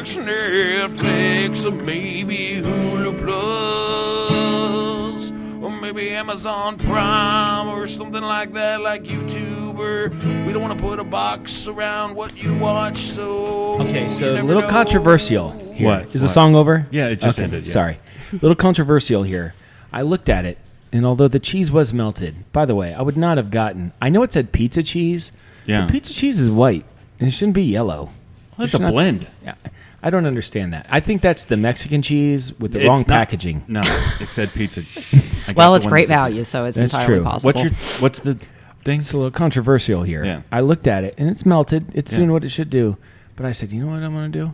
Netflix, or maybe Hulu Plus. Or maybe Amazon Prime or something like that, like YouTube. Or we don't want to put a box around what you watch, so Okay, so you a never little know. controversial here. What? Is the What? song over? Yeah, it just Okay, ended, yeah. Sorry. A little controversial here. I looked at it, and although the cheese was melted, by the way, I would not have gotten. I know it said pizza cheese. Yeah. But pizza cheese is white, and it shouldn't be yellow. Well, it's It a should not- blend. Yeah, I don't understand that. I think that's the Mexican cheese with the wrong It's not- packaging. No, it said pizza. I got Well, the it's one great that said- value, so it's That's entirely true. possible. What's the thing? It's a little controversial here. Yeah. I looked at it, and it's melted. It's Yeah. doing what it should do. But I said, you know what I'm going to do?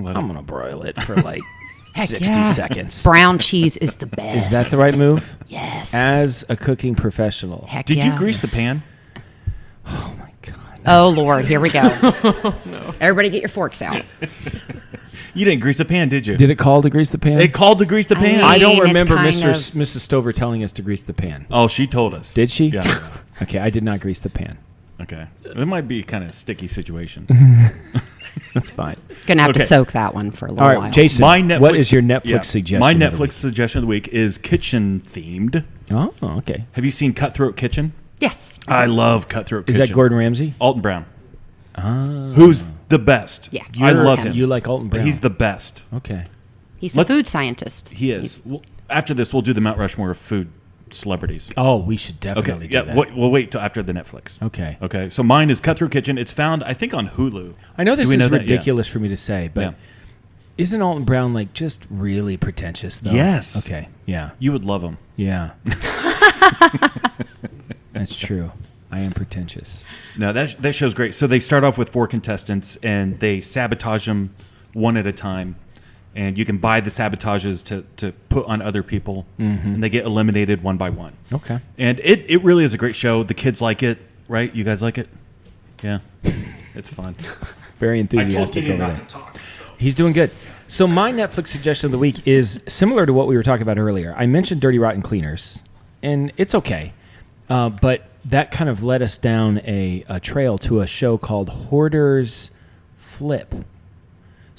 Let I'm it- going to broil it for like Heck 60 yeah. seconds. Brown cheese is the best. Is that the right move? Yes. As a cooking professional. Heck Did yeah. you grease the pan? Oh my God. Oh Lord, here we go. Everybody, get your forks out. You didn't grease the pan, did you? Did it call to grease the pan? It called to grease the pan. mean- I don't it's remember kind Mrs. Stover telling us to grease the pan. Oh, she told us. Did she? Yeah. Okay, I did not grease the pan. Okay. It might be kind of sticky situation. That's fine. Gonna have to Okay. soak that one for a little All right, while. Jason, My Netflix, what is your Netflix yeah, suggestion? My of the Netflix week? suggestion of the week is kitchen themed. Oh, okay. Have you seen Cutthroat Kitchen? Yes. I love Cutthroat Is Kitchen. that Gordon Ramsay? Alton Brown. Who's the best? Yeah. I You're love him. him. You like Alton But Brown? he's the best. Okay. He's the Let's- food scientist. He is. Well, after this, we'll do the Mount Rushmore of food celebrities. Oh, we should Okay. definitely Yeah. do that. We'll wait till after the Netflix. Okay. Okay. So mine is Cutthroat Kitchen. It's found, I think, on Hulu. I know this Do we is know that? Yeah. ridiculous for me to say, but Yeah. isn't Alton Brown like just really pretentious though? Yes. Okay. Yeah. You would love him. Yeah. That's true. I am pretentious. No, that show's great. So they start off with 4 contestants, and they sabotage them one at a time. And you can buy the sabotages to put on other people, and they get eliminated one by one. Okay. And it really is a great show. The kids like it, right? You guys like it? Yeah. It's fun. Very enthusiastic over there. He's doing good. So my Netflix suggestion of the week is similar to what we were talking about earlier. I mentioned Dirty Rotten Cleaners, and it's okay. But that kind of led us down a trail to a show called Hoarders Flip.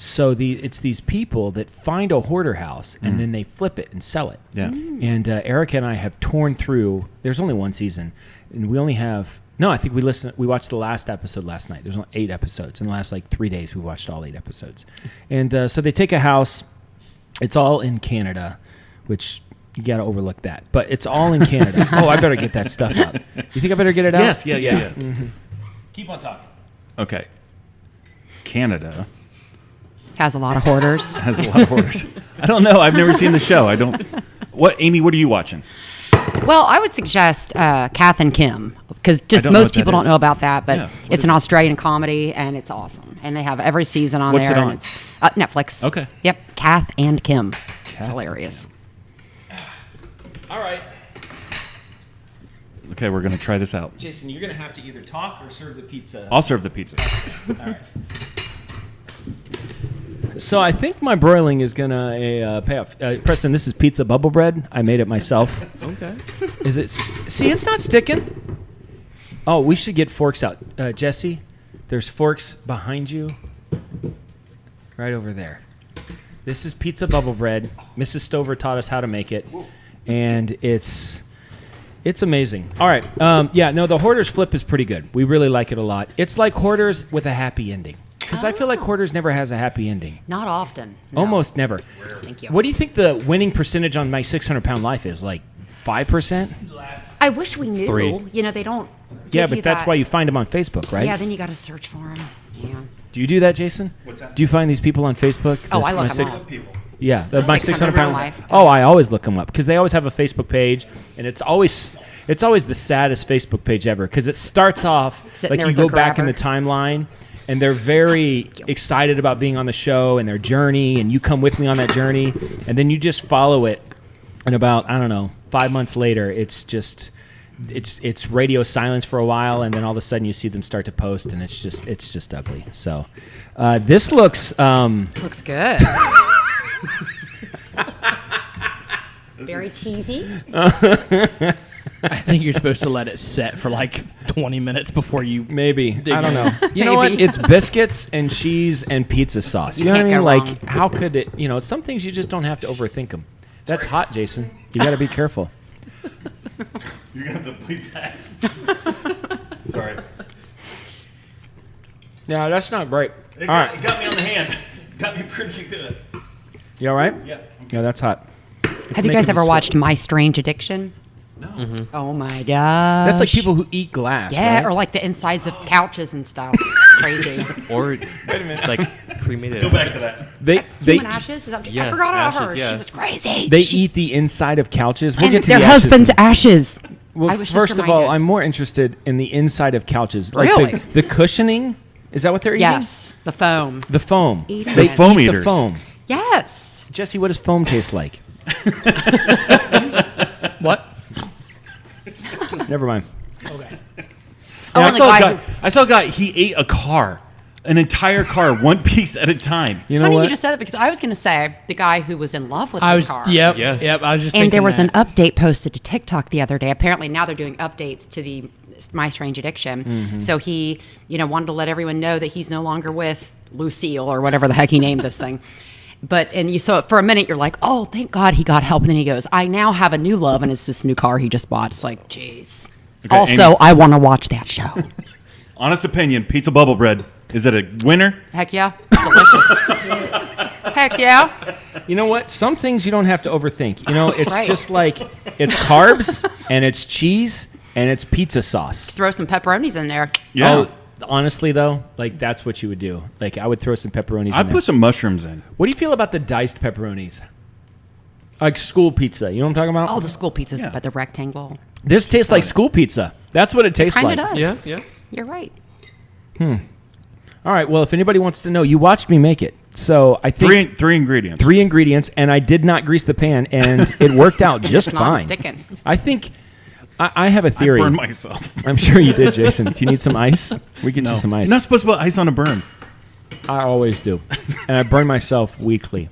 So it's these people that find a hoarder house and then they flip it and sell it. Yeah. And Erica and I have torn through. There's only one season, and we only have. No, I think we watched the last episode last night. There's only 8 episodes. In the last 3 days, we watched all 8 episodes. And so they take a house. It's all in Canada, which you got to overlook that. But it's all in Canada. Oh, I better get that stuff out. You think I better get it out? Yes, yeah. Mm-hmm. Keep on talking. Okay. Canada Has a lot of hoarders. has a lot of hoarders. I don't know. I've never seen the show. I don't. Amy, what are you watching? Well, I would suggest Kath and Kim, because just don't know most what that people don't is. know about that, but Yeah, what it's is an it? Australian comedy, and it's awesome. And they have every season on What's there. it and on? It's Netflix. Okay. Yep, Kath and Kim. It's and hilarious. All right. Okay, we're going to try this out. Jason, you're going to have to either talk or serve the pizza. I'll serve the pizza. All right. So I think my broiling is going to pay off. Preston, this is pizza bubble bread. I made it myself. Okay. Is it? See, it's not sticking. Oh, we should get forks out. Jesse, there's forks behind you. Right over there. This is pizza bubble bread. Mrs. Stover taught us how to make it. And it's amazing. All right. The Hoarders Flip is pretty good. We really like it a lot. It's like Hoarders with a happy ending. Because I feel like Hoarders never has a happy ending. Not often. No. Almost never. Thank you. What do you think the winning percentage on My 600-Pound Life is? Like 5%? I wish we knew. 3. You know, they don't. Yeah, give you but that's that. why you find them on Facebook, right? Yeah, then you got to search for them. Yeah. Do you do that, Jason? What's that? Do you find these people on Facebook? Oh, This- I my look them six- up. Yeah, The my 600 600-pound Life. Oh, I always look them up because they always have a Facebook page, and it's always the saddest Facebook page ever because it starts off Sitting like there you with go their back in the grabber. timeline, and they're very excited about being on the show and their journey, and you come with me on that journey, and then you just follow it, and about 5 months later, it's just. It's radio silence for a while, and then all of a sudden you see them start to post, and it's just ugly. So this looks Looks good. Very cheesy. I think you're supposed to let it set for like 20 minutes before you. maybe I don't in. know. You know what? Maybe. It's biscuits and cheese and pizza sauce. You know what I can't mean? go Like wrong. how could it? Some things you just don't have to overthink them. That's hot, Jason. You got to be careful. You're going to have to bleep that. Sorry. No, that's not great. It All right, got me on the hand. Got me pretty good. you all right? Yeah. Yeah, that's hot. Have you guys ever watched My Strange Addiction? No. Oh my god. That's like people who eat glass. Yeah, right? or like the insides of couches and stuff. It's crazy. Or wait a minute. Like cremated. Go back to that. they Human ashes? Is that, I Yes, forgot about ashes, her. yeah. She was crazy. they eat the inside of couches. We'll and get to their the ashes husband's in- ashes. Well, I was just first of all, reminded. I'm more interested in the inside of couches. Like Really? the cushioning. Is that what they're eating? Yes, the foam. The foam. Eating They it. foam eat eaters. the foam. Yes. Jesse, what does foam taste like? What? Never mind. Okay. Oh, I and the saw a guy guy. who- I saw a guy. He ate a car, an entire car, one piece at a time. You It's know funny what? you just said that because I was going to say the guy who was in love with I his was. car. Yep. Yes. Yep. I was just. And thinking there was that. an update posted to TikTok the other day. Apparently now they're doing updates to the My Strange Addiction. Mm-hmm. So he, wanted to let everyone know that he's no longer with Lucille or whatever the heck he named this thing. So for a minute you're like, oh, thank God he got help. And then he goes, I now have a new love, and it's this new car he just bought. It's like, jeez. Okay, Also, Amy. I want to watch that show. Honest opinion: pizza bubble bread. Is it a winner? Heck yeah, it's delicious. Heck yeah. You know what? Some things you don't have to overthink. It's Right. just like it's carbs and it's cheese and it's pizza sauce. Throw some pepperonis in there. Yeah. Oh, honestly though, like that's what you would do. Like I would throw some pepperonis I in there. put some mushrooms in. What do you feel about the diced pepperonis? Like school pizza. You know what I'm talking about? Oh, the school pizzas, Yeah. but the rectangle. This tastes like school pizza. That's what it tastes Kind like. of does. Yeah. Yeah. You're right. All right. Well, if anybody wants to know, you watched me make it. So I think Three ingredients. three ingredients, and I did not grease the pan, and it worked out just It's fine. non-sticking. I think I have a I theory. burned myself. I'm sure you did, Jason. Do you need some ice? We can No. do some ice. You're not supposed to put ice on a burn. I always do, and I burn myself weekly.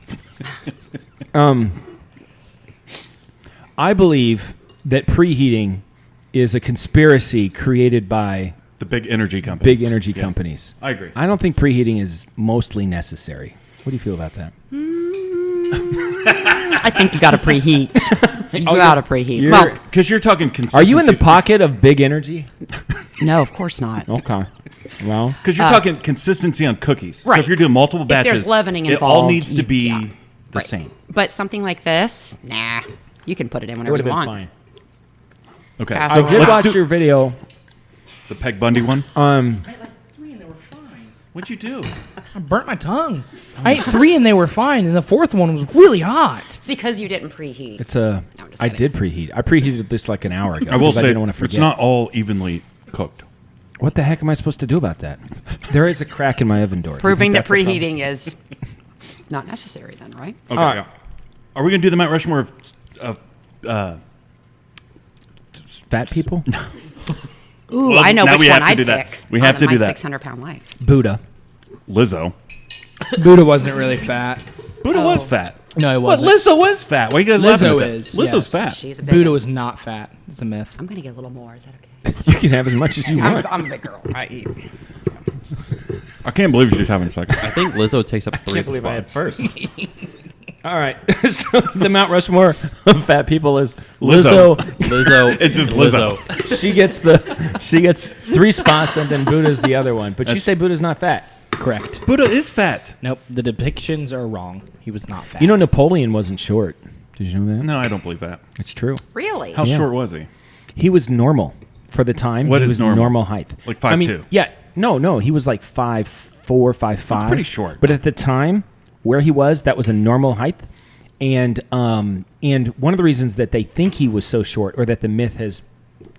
I believe that preheating is a conspiracy created by The big energy company. big energy companies. I agree. I don't think preheating is mostly necessary. What do you feel about that? I think you got to preheat. You gotta preheat. you're- Well, Because you're talking Are consistency. you in the pocket of big energy? no, of course not. Okay. Well, Because you're talking consistency on cookies. So right. if you're doing multiple If batches, there's leavening it all involved, needs to be the Right. same. But something like this, nah, you can put it in it whenever would you have been want. fine. Okay. I I So did let's watch do your video. the Peg Bundy one. Three and they were fine. What'd you do? I burnt my tongue. I ate 3 and they were fine, and the 4th one was really hot. It's because you didn't preheat. It's a. I'm just I kidding. did preheat. I preheated this like an hour ago. I will because say I didn't want to forget. it's not all evenly cooked. What the heck am I supposed to do about that? There is a crack in my oven door. Do you Proving think that that's a problem? preheating is not necessary then, right? Okay. All right. Yeah. Are we gonna do the Mount Rushmore of Fat people? Ooh, Well, I know now which we have one to I'd do that. pick. We have out to of do my that. 600-pound life. Buddha. Lizzo? Buddha wasn't really fat. Buddha was fat. No, it What? wasn't. Lizzo was fat. Why are you guys laughing Lizzo at that? is, Lizzo's yes. fat. She's a big Buddha one. was not fat. It's a myth. I'm gonna get a little more. Is that okay? You can have as much as you want. I'm a big girl. I eat. I can't believe she's having sex. I think Lizzo takes up 3 of the spots. first. All right. So the Mount Rushmore of fat people is Lizzo. Lizzo. It's just Lizzo. She gets 3 spots, and then Buddha's the other one. But you say Buddha's not fat. Correct. Buddha is fat. Nope, the depictions are wrong. He was not fat. You know, Napoleon wasn't short. Did you know that? No, I don't believe that. It's true. Really? How Yeah. short was he? He was normal for the time. What he is was normal? height? Like I mean, 5'2"? yeah. No. He was like 5'4", 5'5". That's pretty short. But at the time where he was, that was a normal height. And one of the reasons that they think he was so short, or that the myth has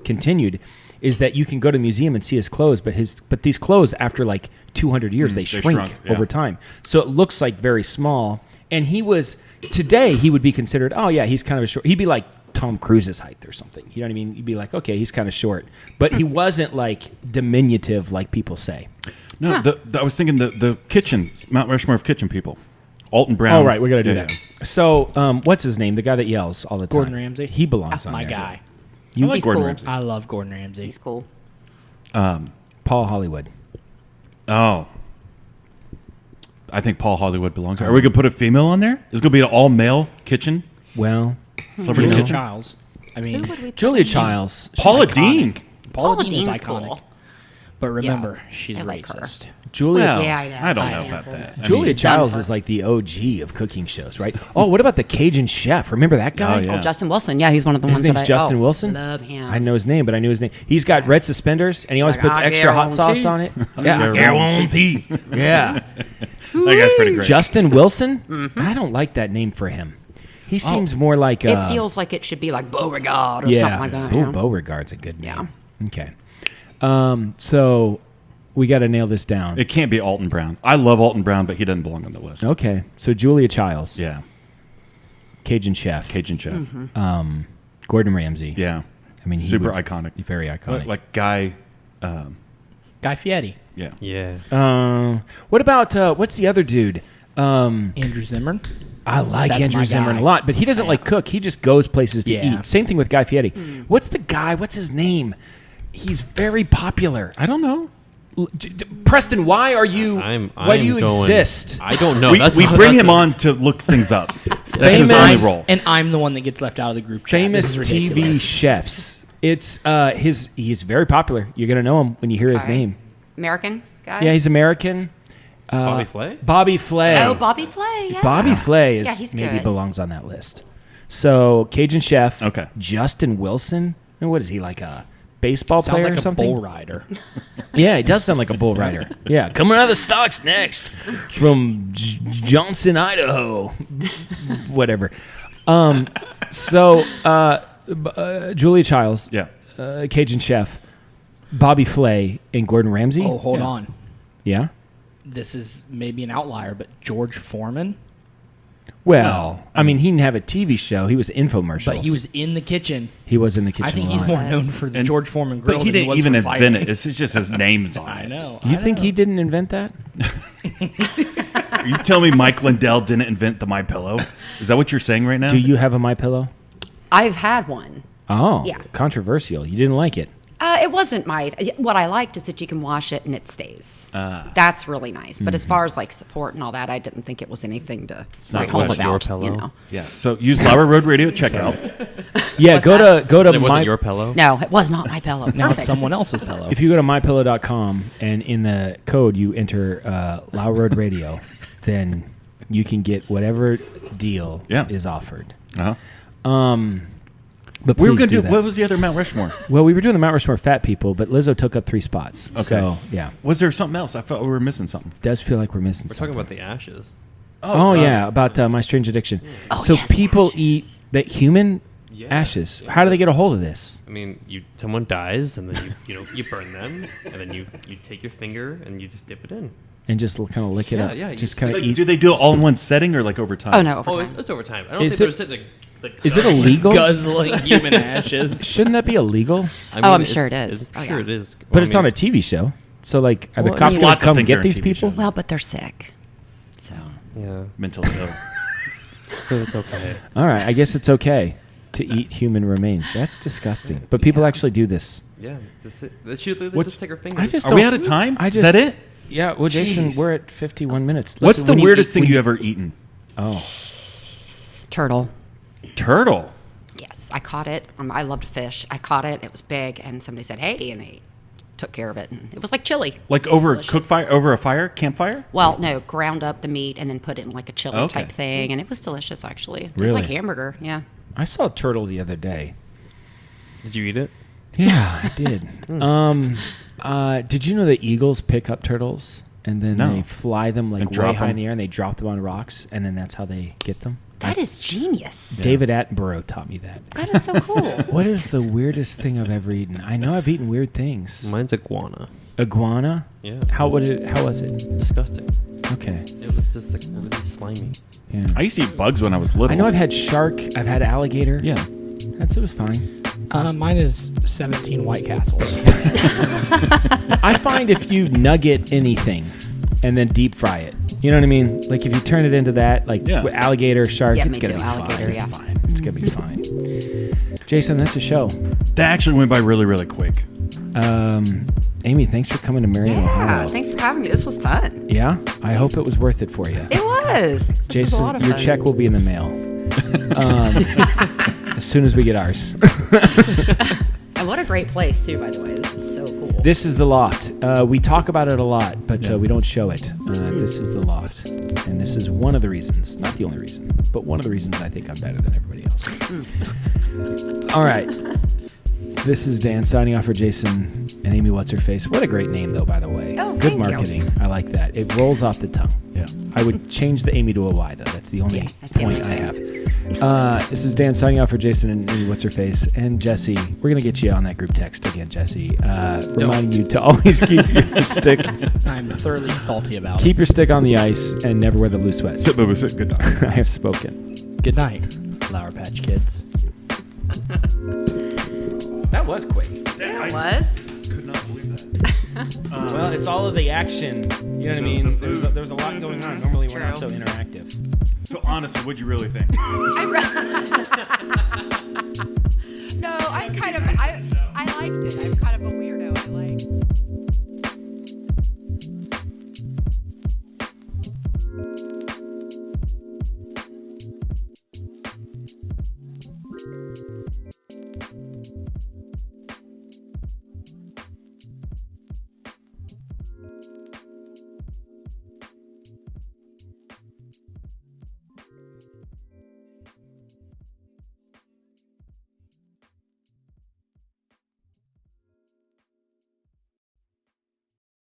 continued, is that you can go to a museum and see his clothes, but these clothes, after like 200 years, they shrink yeah. over time. So it looks like very small. And today he would be considered, oh yeah, he's kind of a short. He'd be like Tom Cruise's height or something. You know what I mean? You'd be like, okay, he's kind of short. But he wasn't like diminutive like people say. No, I was thinking the kitchen, Mount Rushmore of kitchen people. Alton Brown. Oh, right, we got to do Yeah, that. So, what's his name? The guy that yells all the time. Gordon Ramsay? He belongs on my there. guy. I like He's Gordon cool. Ramsay. I love Gordon Ramsay. He's cool. Paul Hollywood. Oh. I think Paul Hollywood belongs there. Are we going to put a female on there? Is it going to be an all-male kitchen? Well, Celebrity Julia kitchen? Childs. I mean, Who would we Julia put? Childs. Paula iconic. Dean. Paula Dean is Dean's iconic. cool. But remember, she's I like her. racist. Julia. Well, Yeah, I know. I don't I know about answered that. it. Julia She's done Childs for- is like the OG of cooking shows, right? Oh, what about the Cajun chef? Remember that guy? Oh, yeah. Oh, Justin Wilson. Yeah, he's one of the His ones name's that Justin Wilson? Love him. I didn't know his name, but I knew his name. He's got red suspenders, and he always Like, puts I extra hot sauce guarantee. on it. Yeah, Guarantee. Yeah. That guy's pretty great. Justin Wilson? I don't like that name for him. He seems more like It feels like it should be like Beauregard or yeah. something like that. Ooh, you know? Beauregard's a good name. Okay. So we got to nail this down. It can't be Alton Brown. I love Alton Brown, but he doesn't belong on the list. Okay. So Julia Childs, Yeah. Cajun chef, Cajun chef. Mm-hmm. Gordon Ramsay. Yeah. I mean, he Super would- iconic. Very iconic. Like Guy. Guy Fieri. Yeah. Yeah. What about what's the other dude? Andrew Zimmern. I like That's Andrew my Zimmern guy. a lot, but he doesn't like cook. He just goes places to Yeah. eat. Same thing with Guy Fieri. What's the guy? What's his name? He's very popular. I don't know. Preston, why are you? Why do you exist? I don't know. We That's bring him on to look things up. That's his Famous- only role. And I'm the one that gets left out of the group chat. Famous This is TV ridiculous. chefs. It's he's very popular. You're gonna know him when you hear his Okay. name. American guy? Yeah, he's American. Bobby Flay? Bobby Flay. Oh, Bobby Flay. Yeah. Bobby Flay Yeah, is he's maybe good. belongs on that list. So Cajun chef. Okay. Justin Wilson. And what is he, like a baseball Sounds player like or a something? bull rider. Yeah, he does sound like a bull rider. Yeah, coming out of the stocks next from Johnson, Idaho. Whatever. Julia Childs, Yeah. Cajun chef, Bobby Flay, and Gordon Ramsay. Oh, hold on. Yeah. This is maybe an outlier, but George Foreman. Well, I mean, he didn't have a TV show. He was infomercials. But he was in the kitchen. He was in the kitchen. I think a he's lot. more known for the And- George Foreman grill. But he than didn't was even for invent fighting. it. It's just his name's on I it. know. You think he didn't invent that? Are you telling me Mike Lindell didn't invent the My Pillow? Is that what you're saying right now? Do you have a My Pillow? I've had one. Oh, Yeah. controversial. You didn't like it. It wasn't what I liked is that you can wash it and it stays. That's really nice. But as far as like support and all that, I didn't think it was anything to write home wasn't your about. pillow. You know? Yeah. So use LauerRoadRadio at checkout. Yeah, go to It wasn't your pillow. No, it was not my pillow. Now it's Perfect. someone else's pillow. If you go to mypillow.com and in the code you enter LauerRoadRadio, then you can get whatever deal is offered. Uh-huh. But We were please going to do do, that. what was the other Mount Rushmore? Well, we were doing the Mount Rushmore fat people, but Lizzo took up 3 spots. Okay. So, yeah. Was there something else? I felt we were missing something. Does feel like we're missing We're something. talking about the ashes. Oh, yeah, about My Strange Addiction. So yeah, the people ashes. eat that human Yeah. ashes. Yeah. How do they get a hold of this? I mean, someone dies, and then you burn them, and then you take your finger and you just dip it in. And just kind of lick it Yeah, up. yeah, you Just just kind of Like, eat. do they do it all in one setting or like over time? Oh, no. Over Oh, time. it's over time. I don't Is think they're it- sitting like Is it illegal? guzzling human ashes. Shouldn't that be illegal? I I'm it's- sure it is. it's- Oh, sure yeah. it is. But it's on a TV show. So, like, are the Well, cops there's going lots to of come things get on these TV people? shows. Well, but they're sick. So. Yeah. Mentally ill. So it's okay. All right, I guess it's okay to eat human remains. That's disgusting. But people actually do this. Yeah. They What's- just take her fingers. I just Are we don't- out of time? I Is that it? Yeah, well, Jason, Jeez. we're at 51 minutes. What's Listen, the when weirdest thing when you ever eaten? Oh, Turtle. Turtle. Yes, I caught it. I loved fish. I caught it. It was big, and somebody said, "Hey," and they took care of it. And it was like chili. Like It was over a delicious. cook fire, over a fire, campfire? Well, no, ground up the meat and then put it in like a chili Okay. type thing, and it was delicious actually. Just Really? like hamburger. Yeah. I saw a turtle the other day. Did you eat it? Yeah, I did. Did you know that eagles pick up turtles and then No. they fly them like And way drop high in them? the air and they drop them on rocks and then that's how they get them? That is genius. David Attenborough taught me that. That is so cool. What is the weirdest thing I've ever eaten? I know I've eaten weird things. Mine's iguana. Iguana? Yeah. How was it? Disgusting. Okay. It was just like really slimy. Yeah. I used to eat bugs when I was little. I know I've had shark. I've had alligator. Yeah. It was fine. Mine is 17 White Castles. I find if you nugget anything and then deep fry it, you know what I mean? Like if you turn it into that, like Yeah. with alligator, shark, Yeah, it's me gonna too. be Alligator, fine. yeah. It's fine. It's gonna be fine. Jason, that's a show. That actually went by really, really quick. Amy, thanks for coming to Marion, Yeah. Ohio. Thanks for having me. This was fun. Yeah, I hope it was worth it for you. It was. This was a Jason, lot of your fun. check will be in the mail as soon as we get ours. And what a great place too, by the way. This is so cool. This is the Loft. We talk about it a lot, but we don't show it. This is the Loft, and this is one of the reasons, not the only reason, but one of the reasons I think I'm better than everybody else. All right. This is Dan signing off for Jason and Amie Whatserface. What a great name, though, by the way. Oh, Good thank you. marketing. I like that. It rolls off the tongue. Yeah. I would change the Amy to a Y, though. That's the only Yeah, that's the point only I thing. have. This is Dan signing off for Jason and Amie Whatserface. And Jesse, we're going to get you on that group text again, Jesse. Reminding you to always keep your stick. I'm thoroughly salty about Keep your stick on the ice and never wear the blue sweats. Sit, Bubba, sit. Good night. I have spoken. it. Good night, Flower Patch Kids. That was quick. It was. Could not believe that. Well, it's all of the action. You know what I mean? There was a lot going on. Normally, we're not so interactive. So honestly, what'd you really think? No, I liked it.